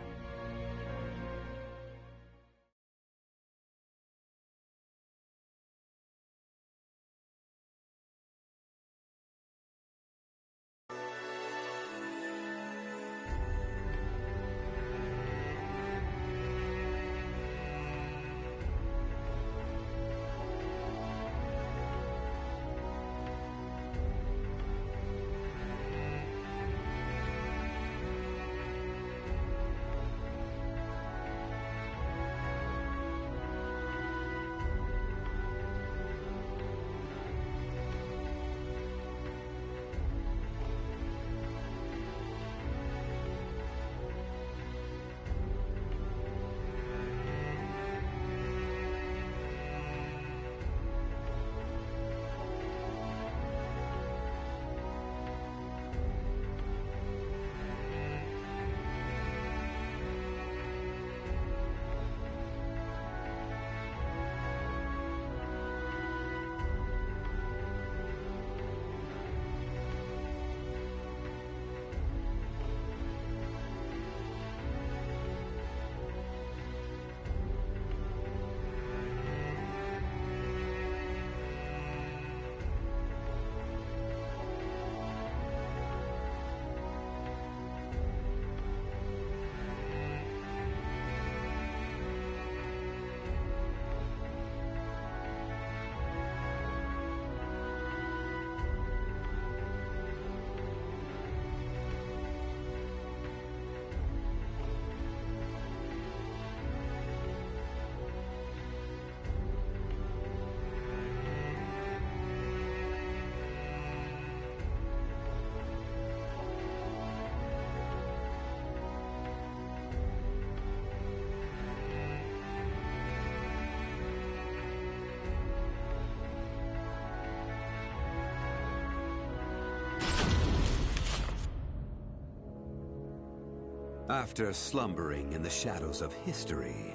Speaker 12: After slumbering in the shadows of history,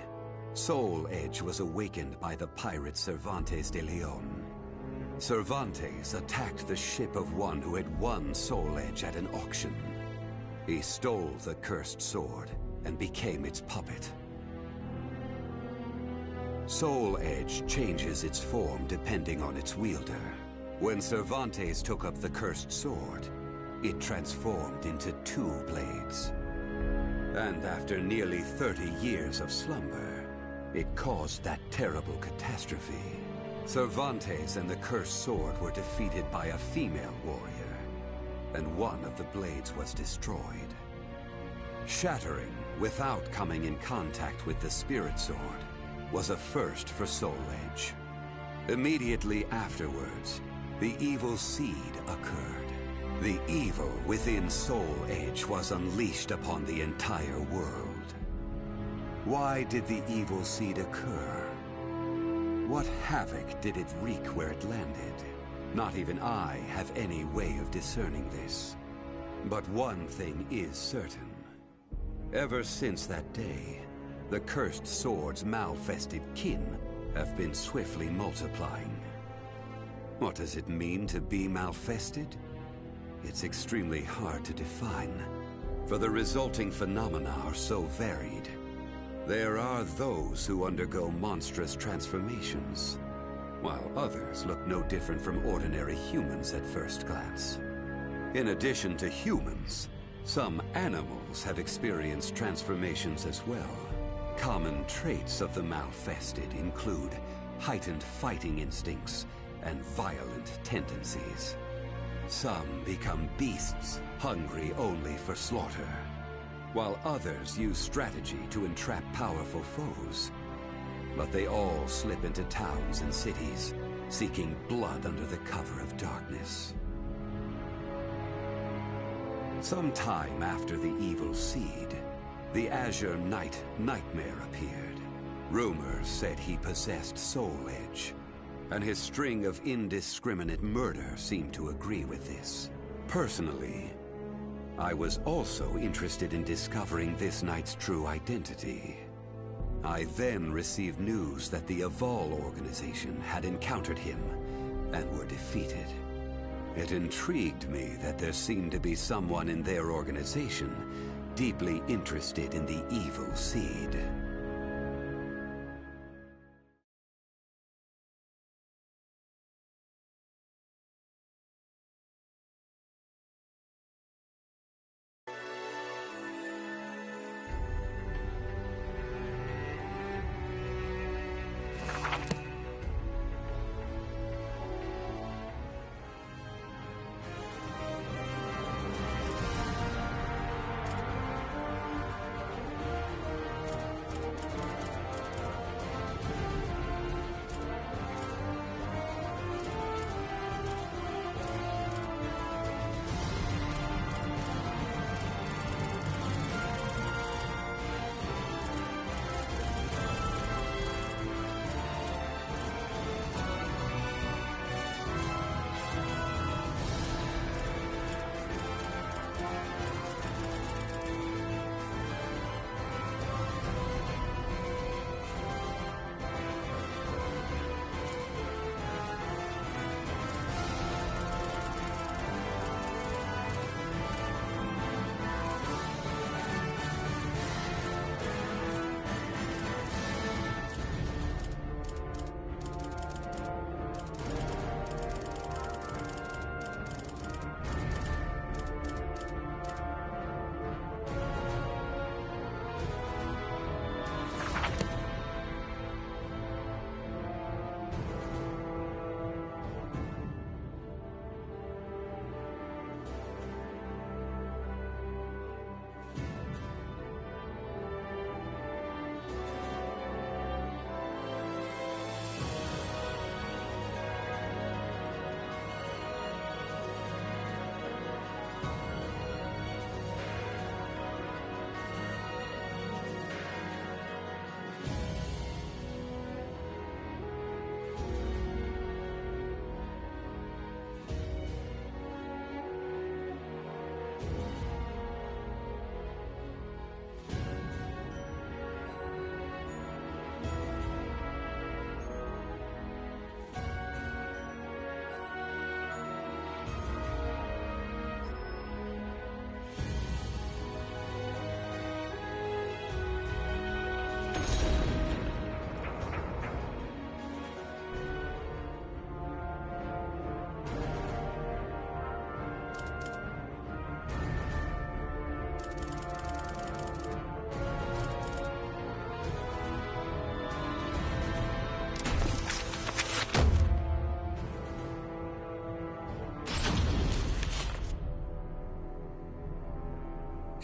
Speaker 12: Soul Edge was awakened by the pirate Cervantes de Leon. Cervantes attacked the ship of one who had won Soul Edge at an auction. He stole the cursed sword and became its puppet. Soul Edge changes its form depending on its wielder. When Cervantes took up the cursed sword, it transformed into 2 blades. And after nearly 30 years of slumber, it caused that terrible catastrophe. Cervantes and the cursed sword were defeated by a female warrior, and one of the blades was destroyed. Shattering without coming in contact with the Spirit Sword was a first for Soul Edge. Immediately afterwards, the evil seed occurred. The evil within Soul Edge was unleashed upon the entire world. Why did the evil seed occur? What havoc did it wreak where it landed? Not even I have any way of discerning this. But one thing is certain. Ever since that day, the cursed sword's malfested kin have been swiftly multiplying. What does it mean to be malfested? It's extremely hard to define, for the resulting phenomena are so varied. There are those who undergo monstrous transformations, while others look no different from ordinary humans at first glance. In addition to humans, some animals have experienced transformations as well. Common traits of the malfested include heightened fighting instincts and violent tendencies. Some become beasts, hungry only for slaughter, while others use strategy to entrap powerful foes. But they all slip into towns and cities, seeking blood under the cover of darkness. Some time after the evil seed, the Azure Knight Nightmare appeared. Rumors said he possessed Soul Edge, and his string of indiscriminate murder seemed to agree with this. Personally, I was also interested in discovering this knight's true identity. I then received news that the Aval organization had encountered him and were defeated. It intrigued me that there seemed to be someone in their organization deeply interested in the evil seed.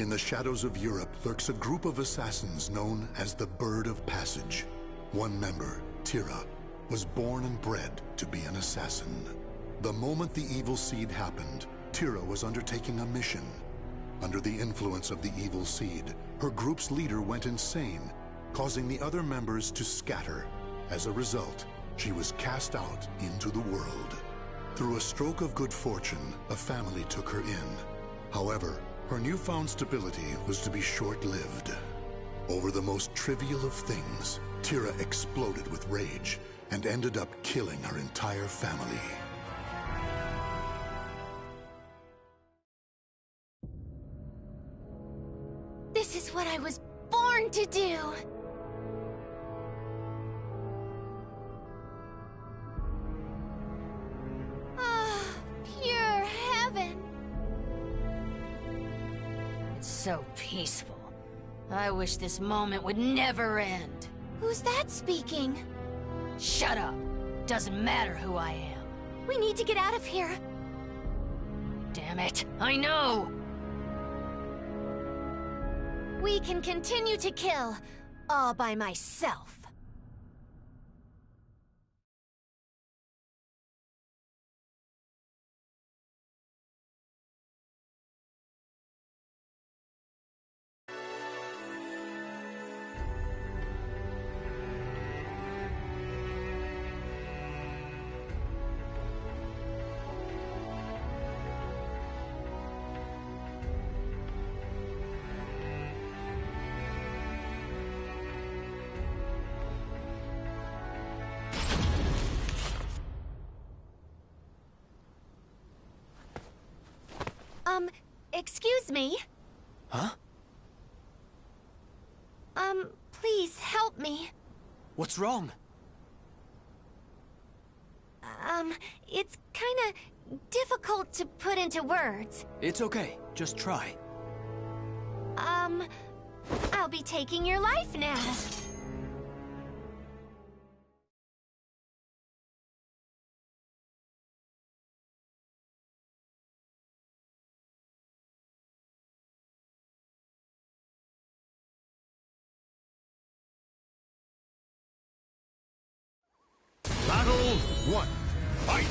Speaker 1: In the shadows of Europe lurks a group of assassins known as the Bird of Passage. One member, Tira, was born and bred to be an assassin. The moment the evil seed happened, Tira was undertaking a mission. Under the influence of the evil seed, her group's leader went insane, causing the other members to scatter. As a result, she was cast out into the world. Through a stroke of good fortune, a family took her in. However, her newfound stability was to be short-lived. Over the most trivial of things, Tira exploded with rage and ended up killing her entire family.
Speaker 2: This is what I was born to do! Ah, pure heaven!
Speaker 13: It's so peaceful. I wish this moment would never end.
Speaker 2: Who's that speaking?
Speaker 13: Shut up! Doesn't matter who I am.
Speaker 2: We need to get out of here.
Speaker 13: Damn it, I know!
Speaker 2: We can continue to kill, all by myself. Excuse me?
Speaker 11: Huh?
Speaker 2: Please help me.
Speaker 11: What's wrong?
Speaker 2: It's kinda difficult to put into words.
Speaker 11: It's okay. Just try.
Speaker 2: I'll be taking your life now.
Speaker 10: Battle 1. Fight!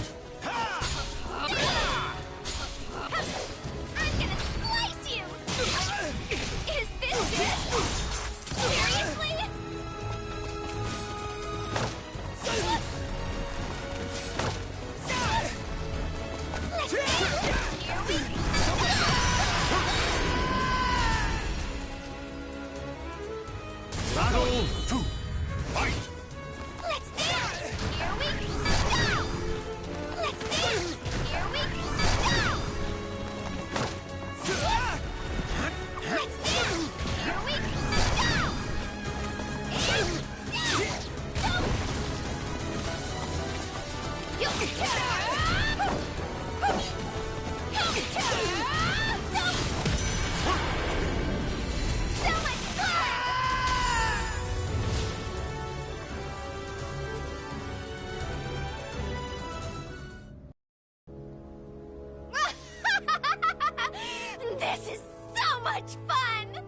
Speaker 2: I'm gonna slice you! Is this it? Seriously? Let's dance! Here we go!
Speaker 10: Battle 2. Fight!
Speaker 2: Let's dance! Here we go! Let's dance! Here we go! Let's dance! Here we go! So much fun! This is so much fun!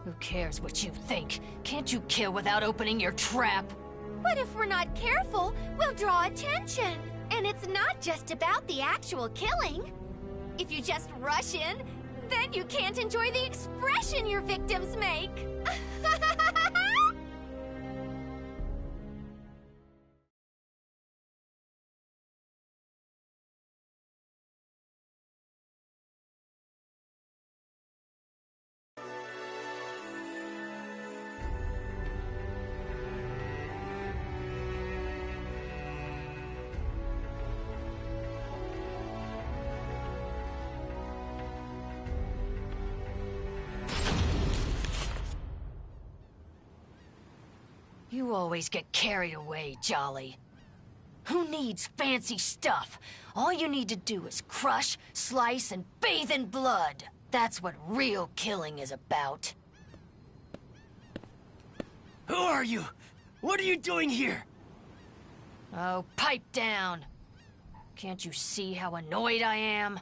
Speaker 13: Who cares what you think? Can't you kill without opening your trap?
Speaker 2: But if we're not careful, we'll draw attention. And it's not just about the actual killing. If you just rush in, then you can't enjoy the expression your victims make.
Speaker 13: You always get carried away, Jolly. Who needs fancy stuff? All you need to do is crush, slice, and bathe in blood. That's what real killing is about.
Speaker 11: Who are you? What are you doing here?
Speaker 13: Oh, pipe down. Can't you see how annoyed I am?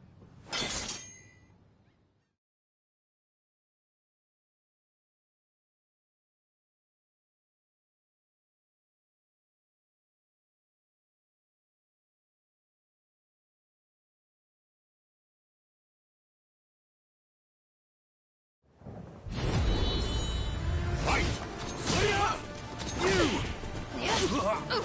Speaker 10: Fight! You!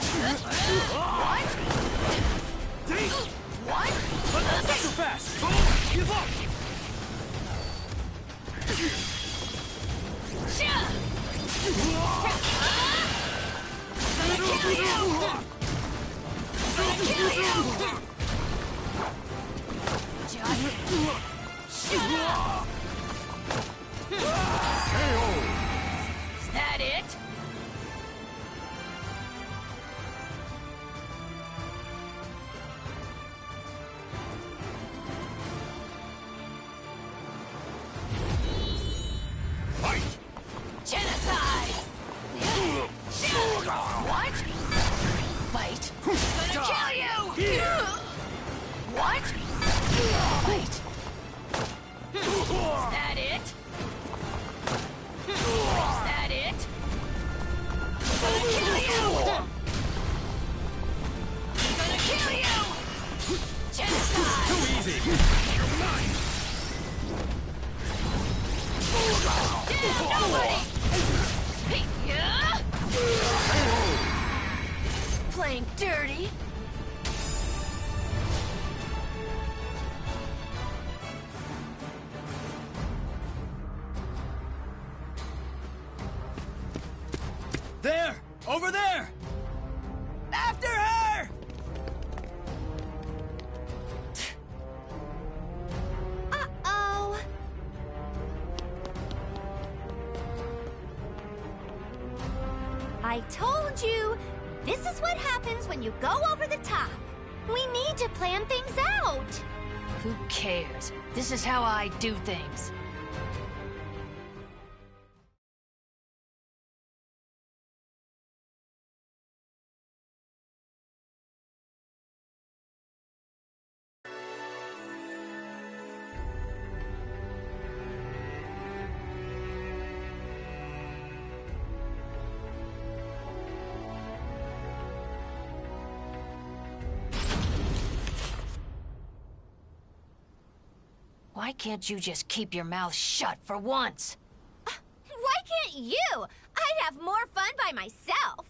Speaker 13: Is that it? Genocide! What? Wait. Gonna kill you! What? Wait. Is that it? Is that it? Gonna kill you! Gonna kill you! Genocide! Too easy! Damn, nobody! Yeah! Playing dirty?
Speaker 11: There! Over there! After her!
Speaker 14: Uh-oh. I told you! This is what happens when you go over the top. We need to plan things out.
Speaker 13: Who cares? This is how I do things. Why can't you just keep your mouth shut for once?
Speaker 14: Why can't you? I'd have more fun by myself.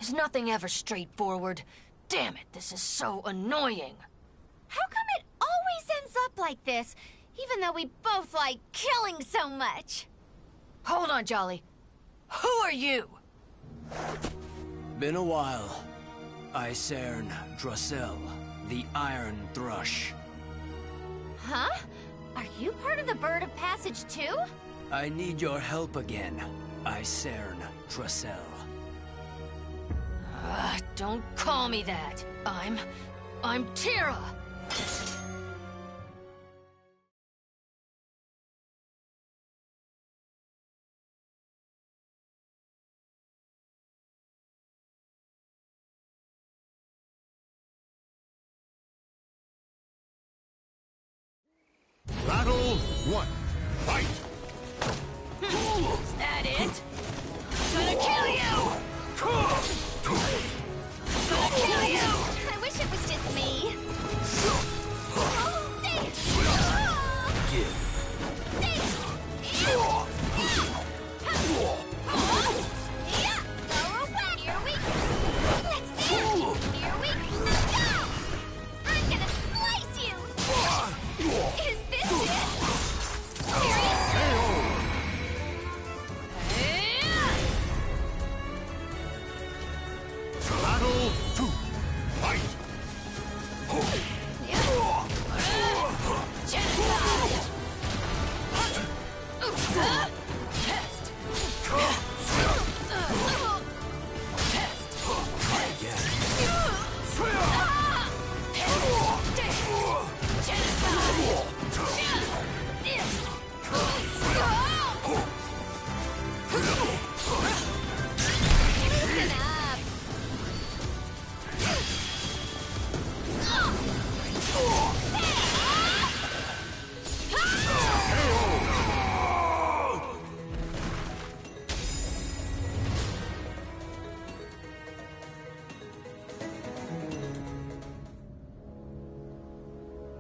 Speaker 13: Is nothing ever straightforward? Damn it, this is so annoying.
Speaker 14: How come it always ends up like this, even though we both like killing so much?
Speaker 13: Hold on, Jolly. Who are you?
Speaker 5: Been a while. Icern Drussel, the Iron Thrush.
Speaker 14: Huh? Are you part of the Bird of Passage too?
Speaker 5: I need your help again, Icern Drussel.
Speaker 13: Don't call me that. I'm Tira.
Speaker 10: Battle 1. Fight!
Speaker 13: Is that it? Gonna kill you! Gonna kill you!
Speaker 14: I wish it was just me.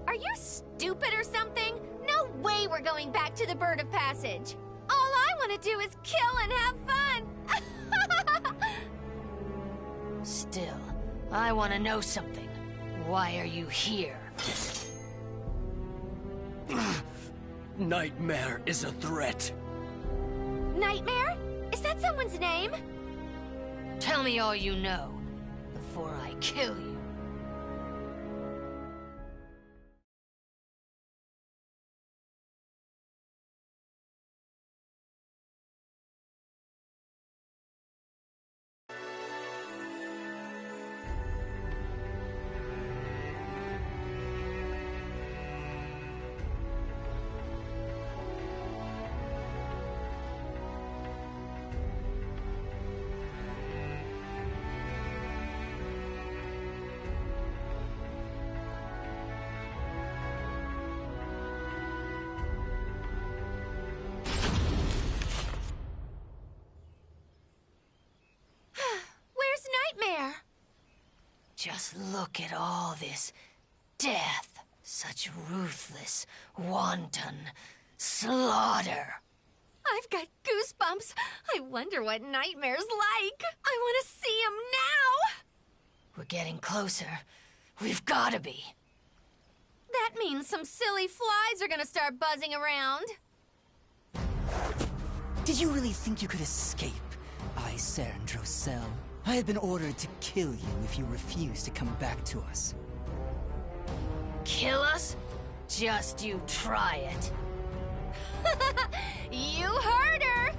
Speaker 14: Are you stupid or something? No way we're going back to the Bird of Passage. All I want to do is kill and have fun.
Speaker 13: Still, I want to know something. Why are you here?
Speaker 5: Nightmare is a threat.
Speaker 14: Nightmare? Is that that someone's name?
Speaker 13: Tell me all you know, before I kill you. Just look at all this death. Such ruthless, wanton slaughter.
Speaker 14: I've got goosebumps. I wonder what Nightmare's like. I want to see him now!
Speaker 13: We're getting closer. We've gotta be.
Speaker 14: That means some silly flies are gonna start buzzing around.
Speaker 5: Did you really think you could escape, Iser and Drosel? I had been ordered to kill you if you refused to come back to us.
Speaker 13: Kill us? Just you try it.
Speaker 14: You heard her!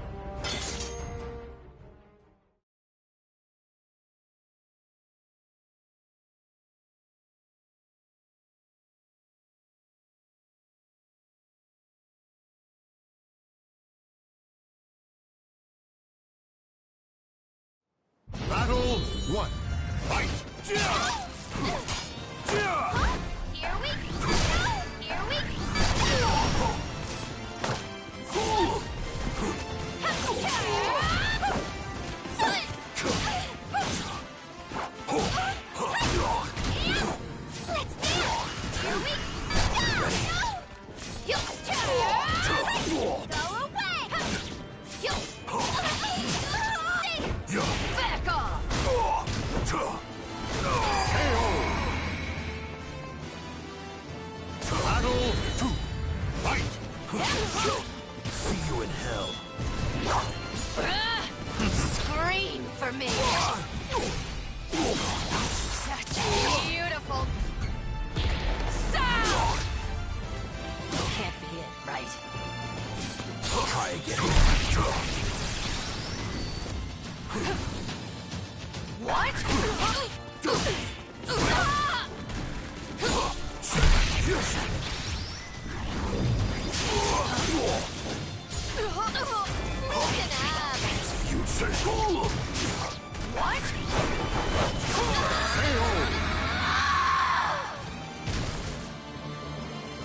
Speaker 10: Battle 1. Fight!
Speaker 14: Here we go! Here we Let's dance! Here we go! Go away!
Speaker 13: Back off!
Speaker 10: Battle 2. Fight! See you in hell.
Speaker 13: Scream for me!
Speaker 14: Such a beautiful sound!
Speaker 13: Can't be it, right?
Speaker 10: Try again.
Speaker 13: What?
Speaker 10: You'd say
Speaker 13: What?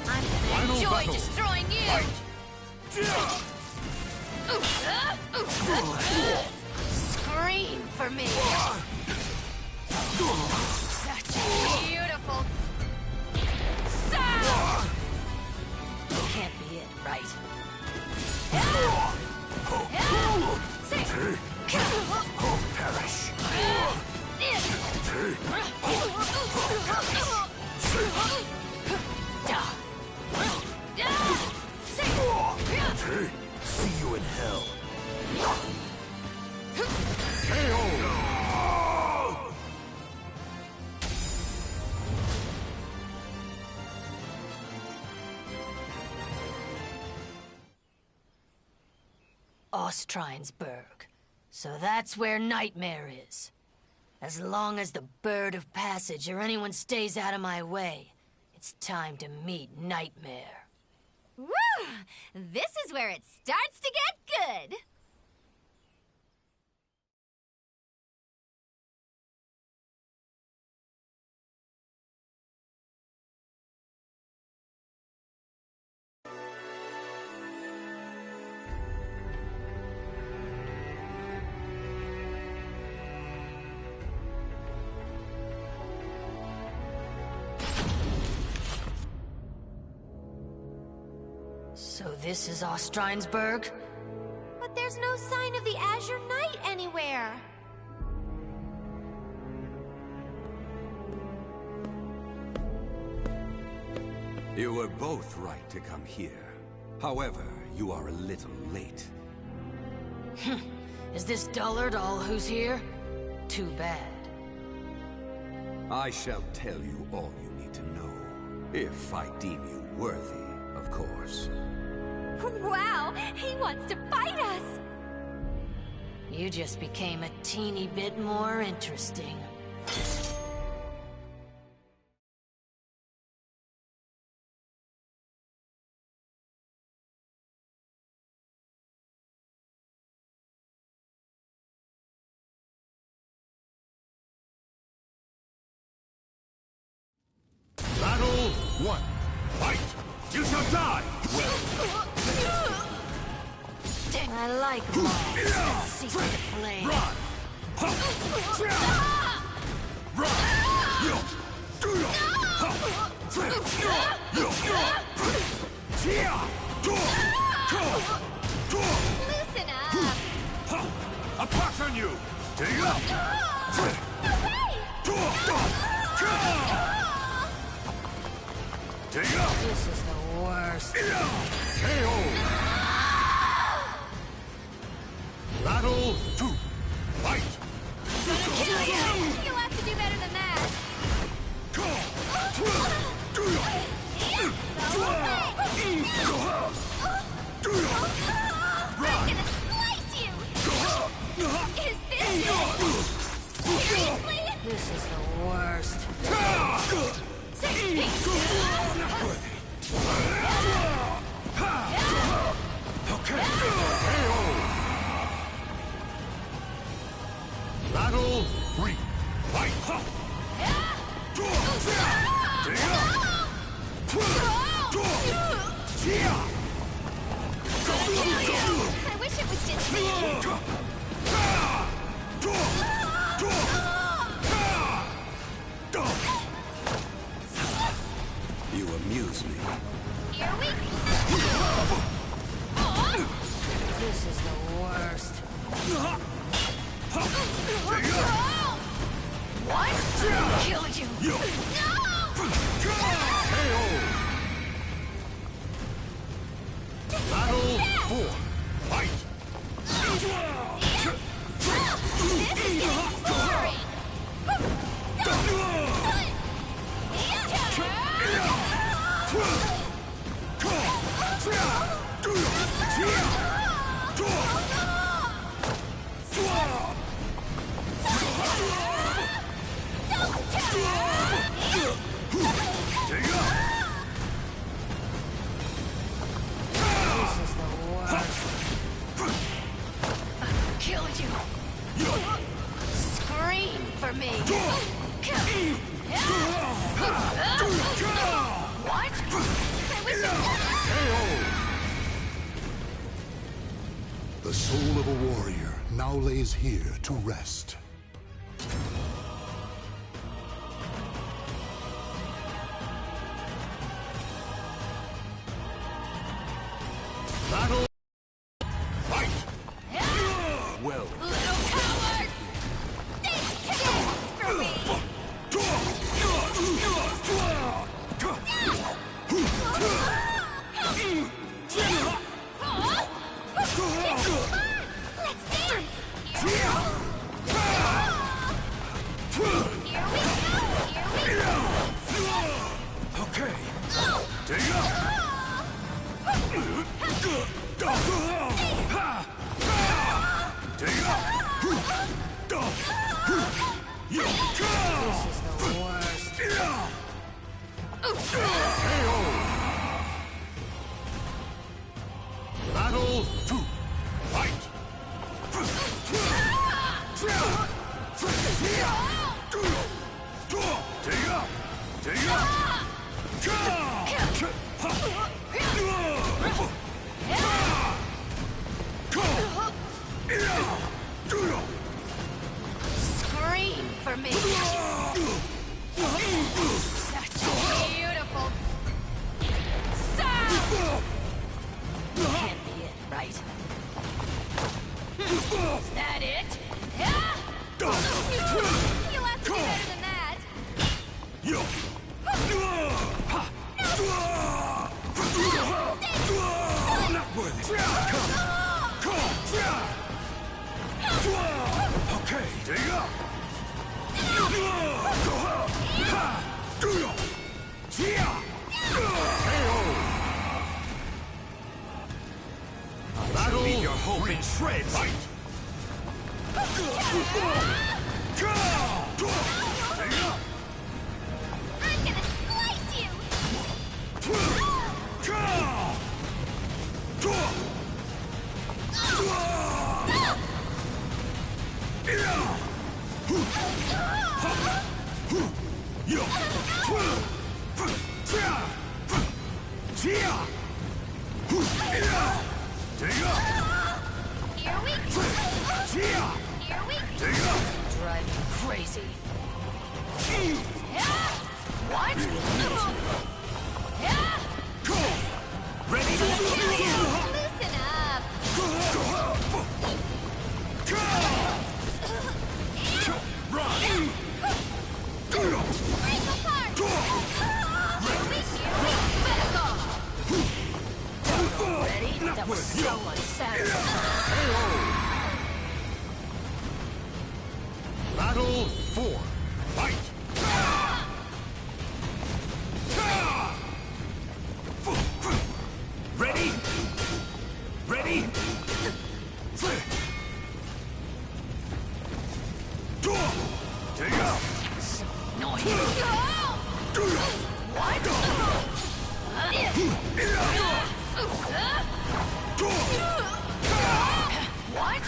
Speaker 14: I'm gonna enjoy destroying you!
Speaker 13: Scream for me!
Speaker 14: Such a beautiful sound!
Speaker 13: Can't be it, right?
Speaker 10: perish. See you in hell.
Speaker 13: Ostrheinsburg. So that's where Nightmare is. As long as the Bird of Passage or anyone stays out of my way, it's time to meet Nightmare.
Speaker 14: Woo! This is where it starts to get good!
Speaker 13: So this is Ostrheinsburg?
Speaker 14: But there's no sign of the Azure Knight anywhere.
Speaker 12: You were both right to come here. However, you are a little late.
Speaker 13: Is this dullard all who's here? Too bad.
Speaker 12: I shall tell you all you need to know. If I deem you worthy, of course.
Speaker 14: Wow, he wants to fight us!
Speaker 13: You just became a teeny bit more interesting.
Speaker 10: Battle 1. Fight! You shall die!
Speaker 13: I like mobs that seek the flame.
Speaker 14: Loosen up!
Speaker 10: A pox on you! Take up! Take up!
Speaker 13: This is the worst.
Speaker 10: KO! Battle 2. Fight!
Speaker 14: You'll have to do better than that! I'm gonna slice you! Is this it? Seriously?
Speaker 13: This is the worst.
Speaker 10: Battle 3. Fight!
Speaker 14: I wish it was just me!
Speaker 12: You amuse me.
Speaker 14: Here we
Speaker 13: This is the worst. What? Kill you!
Speaker 10: Battle 4. Fight!
Speaker 13: Kill you! Scream for me! What?
Speaker 14: I wish
Speaker 1: The soul of a warrior now lays here to rest.
Speaker 10: Battle! Fight!
Speaker 12: Well,
Speaker 14: Little coward! Think for me! Let's dance! Here we go!
Speaker 10: Okay. Take up! Take up!
Speaker 13: This is the worst.
Speaker 10: Battle 2. Fight! Take up! Take up!
Speaker 14: Scream for me! Such a beautiful... sound!
Speaker 13: Can't be it, right?
Speaker 14: Is that it? You'll have to do better than that!
Speaker 10: Not worthy! Come! Battle leave your hope in shreds. Fight.
Speaker 14: I'm gonna slice you! Here we go! Here we go!
Speaker 13: Drive me crazy. What?
Speaker 10: Ready to kill you!
Speaker 14: Loosen up! Break apart!
Speaker 13: Back off! Ready? That was so unsatisfying.
Speaker 10: Battle 4. Fight! Ready? Ready? Take out!
Speaker 13: Annoying. What?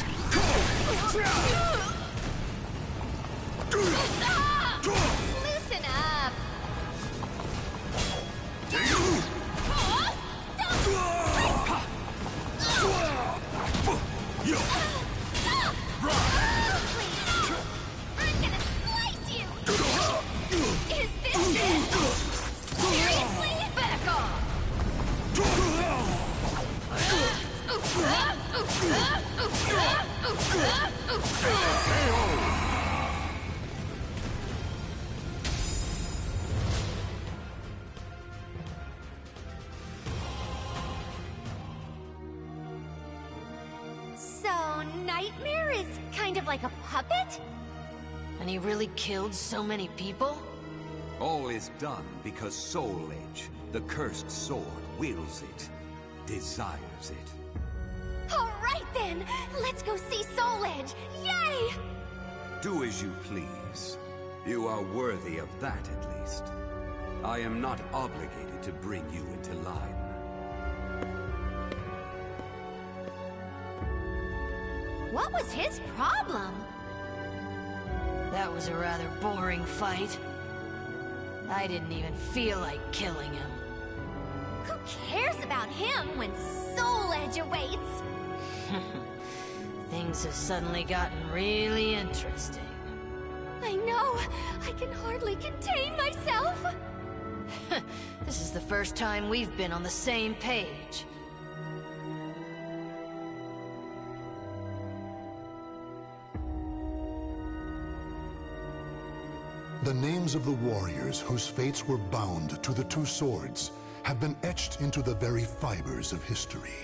Speaker 14: Loosen up! I'm gonna slice you! Is this it? Seriously?
Speaker 13: Back off!
Speaker 14: So, Nightmare is kind of like a puppet?
Speaker 13: And he really killed so many people?
Speaker 12: All is done because Soul Edge, the cursed sword, wills it, desires it.
Speaker 14: Alright then! Let's go see Soul Edge! Yay!
Speaker 12: Do as you please. You are worthy of that, at least. I am not obligated to bring you into line.
Speaker 14: What was his problem?
Speaker 13: That was a rather boring fight. I didn't even feel like killing him.
Speaker 14: Who cares about him when Soul Edge awaits?
Speaker 13: Things have suddenly gotten really interesting.
Speaker 14: I know! I can hardly contain myself!
Speaker 13: This is the first time we've been on the same page.
Speaker 1: The names of the warriors whose fates were bound to the two swords have been etched into the very fibers of history.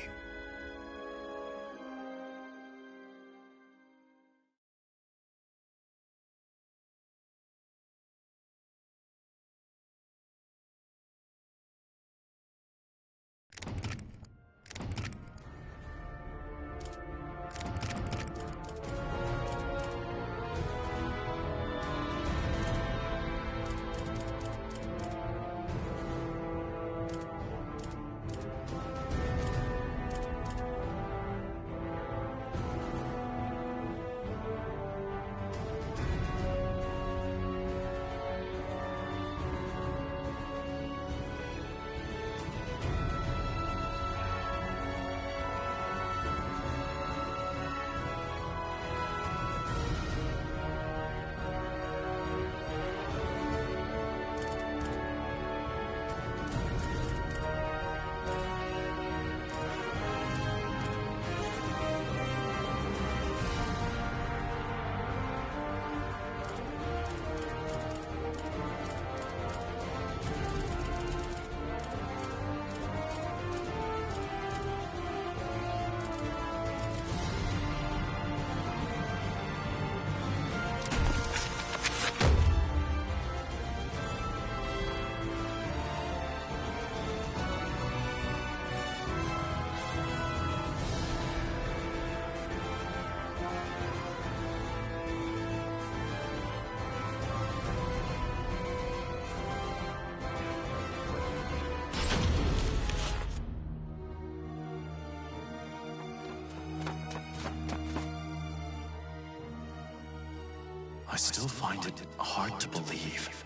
Speaker 15: I still find it hard to believe,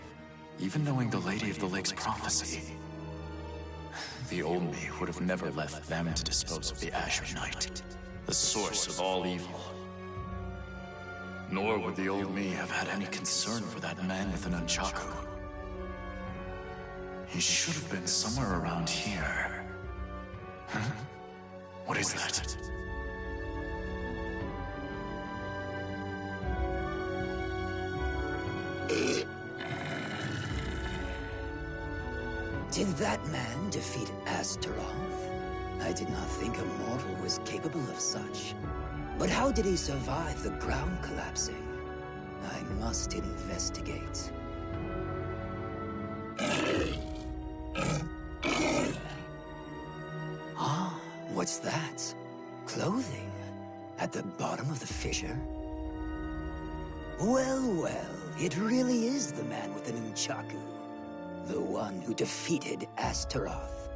Speaker 15: even knowing the Lady of the Lake's prophecy. The old me would have never left them to dispose of the Azure Knight, the source of all evil. Nor would the old me have had any concern for that man with an nunchaku. He should have been somewhere around here. Huh? What is that?
Speaker 16: Did that man defeat Astaroth? I did not think a mortal was capable of such. But how did he survive the ground collapsing? I must investigate. Ah, what's that? Clothing? At the bottom of the fissure? Well, it really is the man with the nunchaku. The one who defeated Astaroth.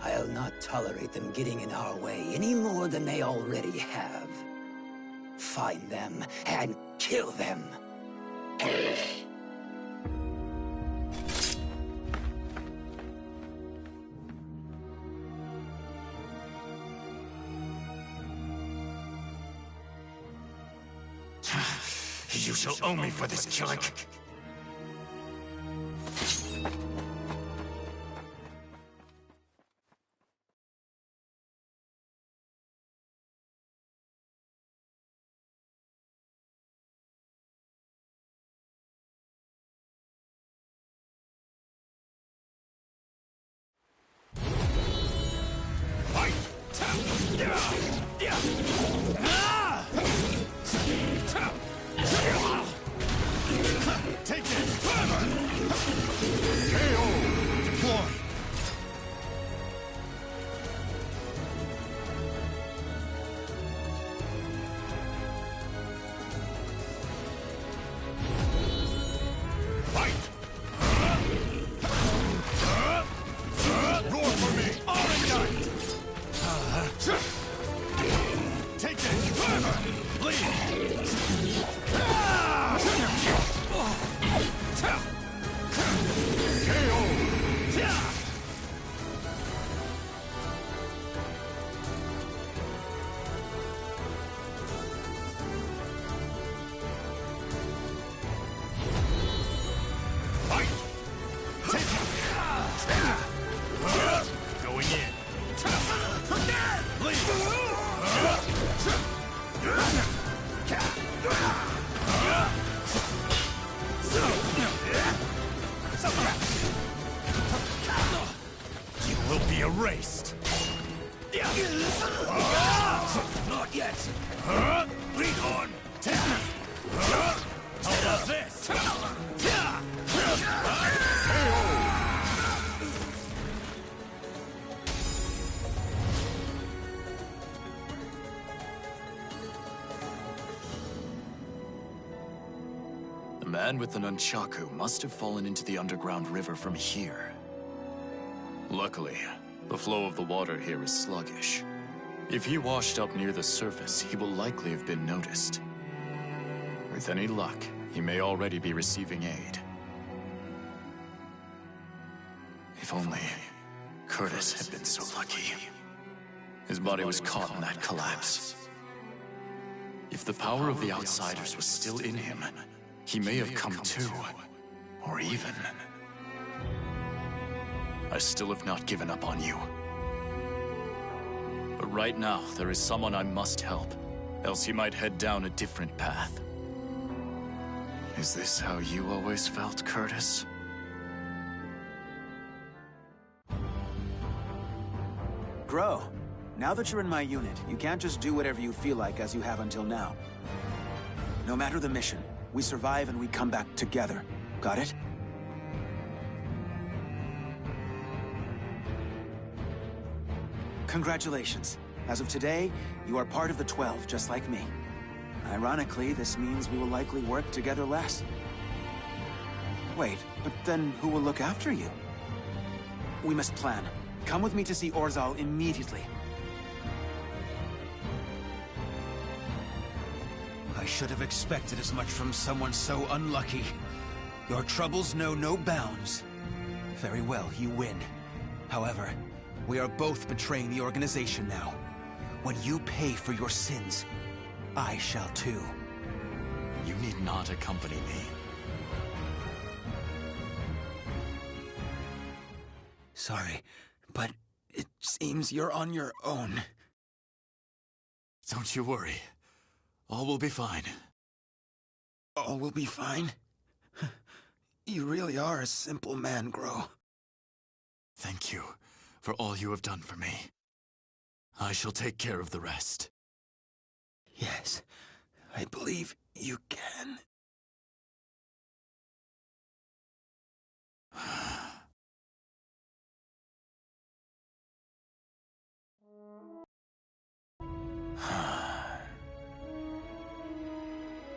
Speaker 16: I'll not tolerate them getting in our way any more than they already have. Find them and kill them.
Speaker 15: You shall owe me for this killing.
Speaker 10: Take it! KO! Deploy! Fight! Roar for me! Orange! Take it! Bleed! Going in. You will be erased. Not yet. Lead on. How about this?
Speaker 15: The man with the nunchaku must have fallen into the underground river from here. Luckily, the flow of the water here is sluggish. If he washed up near the surface, he will likely have been noticed. With any luck, he may already be receiving aid. If only Curtis had been so lucky. His body was caught in that collapse. If the power of the Outsiders was still in him, he may have come to, or even... I still have not given up on you. But right now, there is someone I must help, else he might head down a different path. Is this how you always felt, Curtis?
Speaker 3: Grow. Now that you're in my unit, you can't just do whatever you feel like as you have until now. No matter the mission, we survive and we come back together. Got it? Congratulations. As of today, you are part of the 12, just like me. Ironically, this means we will likely work together less. Wait, but then who will look after you? We must plan. Come with me to see Orzal immediately. I should have expected as much from someone so unlucky. Your troubles know no bounds. Very well, you win. However, we are both betraying the organization now. When you pay for your sins, I shall too.
Speaker 15: You need not accompany me.
Speaker 3: Sorry, but it seems you're on your own.
Speaker 15: Don't you worry. All will be fine.
Speaker 3: All will be fine? You really are a simple man, Gro.
Speaker 15: Thank you for all you have done for me. I shall take care of the rest.
Speaker 3: Yes, I believe you can.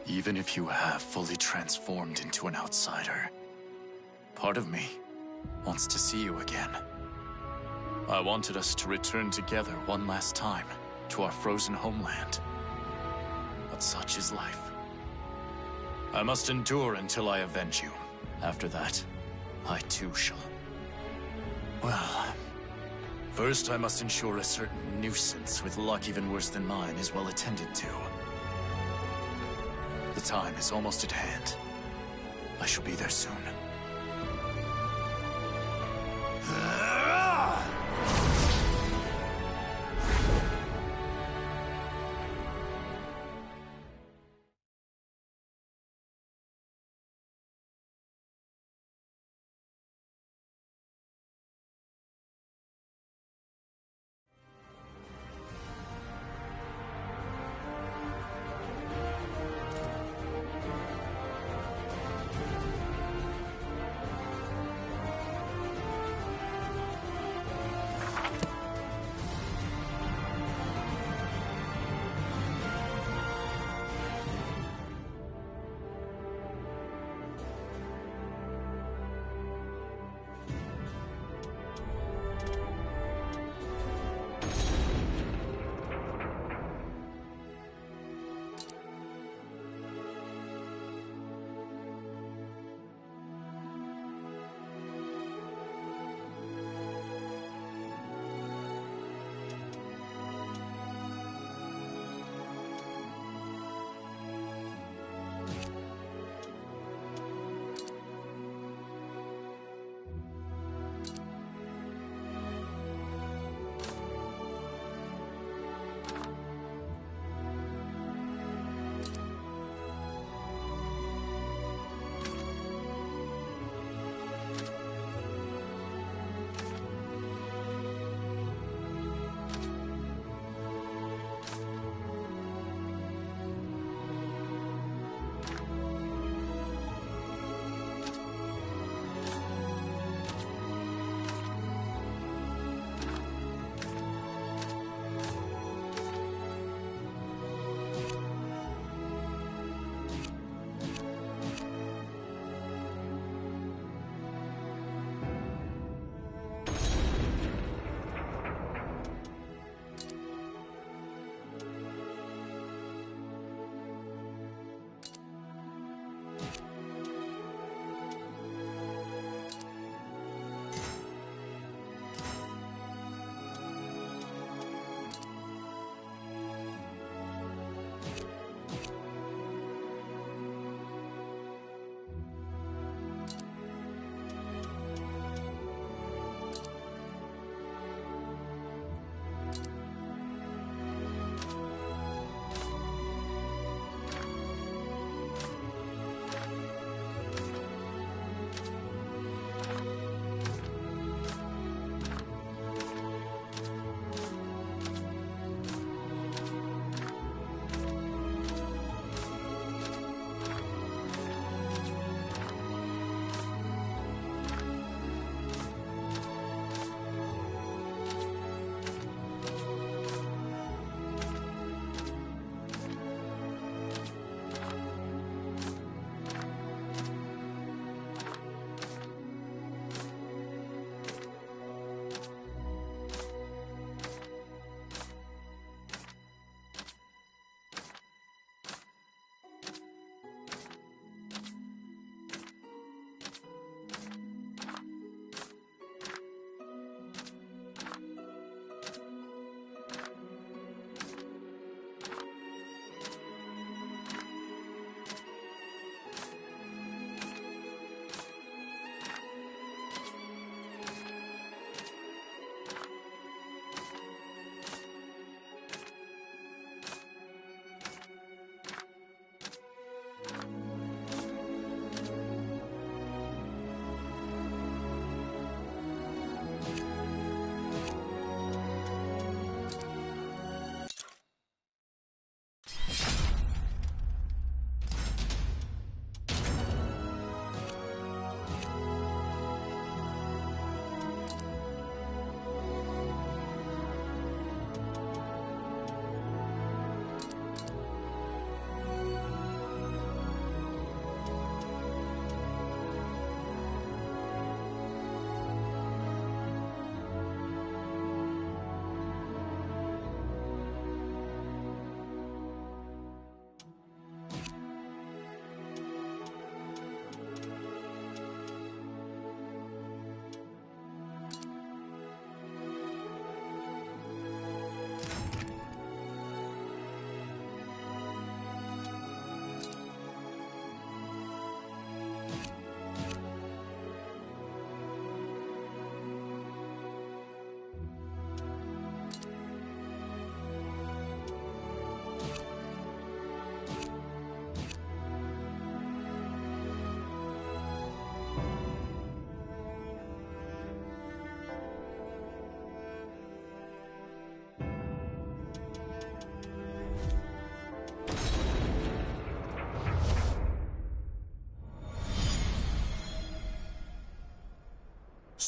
Speaker 15: Even if you have fully transformed into an outsider, part of me wants to see you again. I wanted us to return together one last time to our frozen homeland. But such is life. I must endure until I avenge you. After that, I too shall. Well, first I must ensure a certain nuisance with luck even worse than mine is well attended to. The time is almost at hand. I shall be there soon.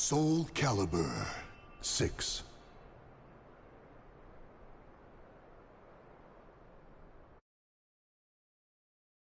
Speaker 1: Soulcalibur 6.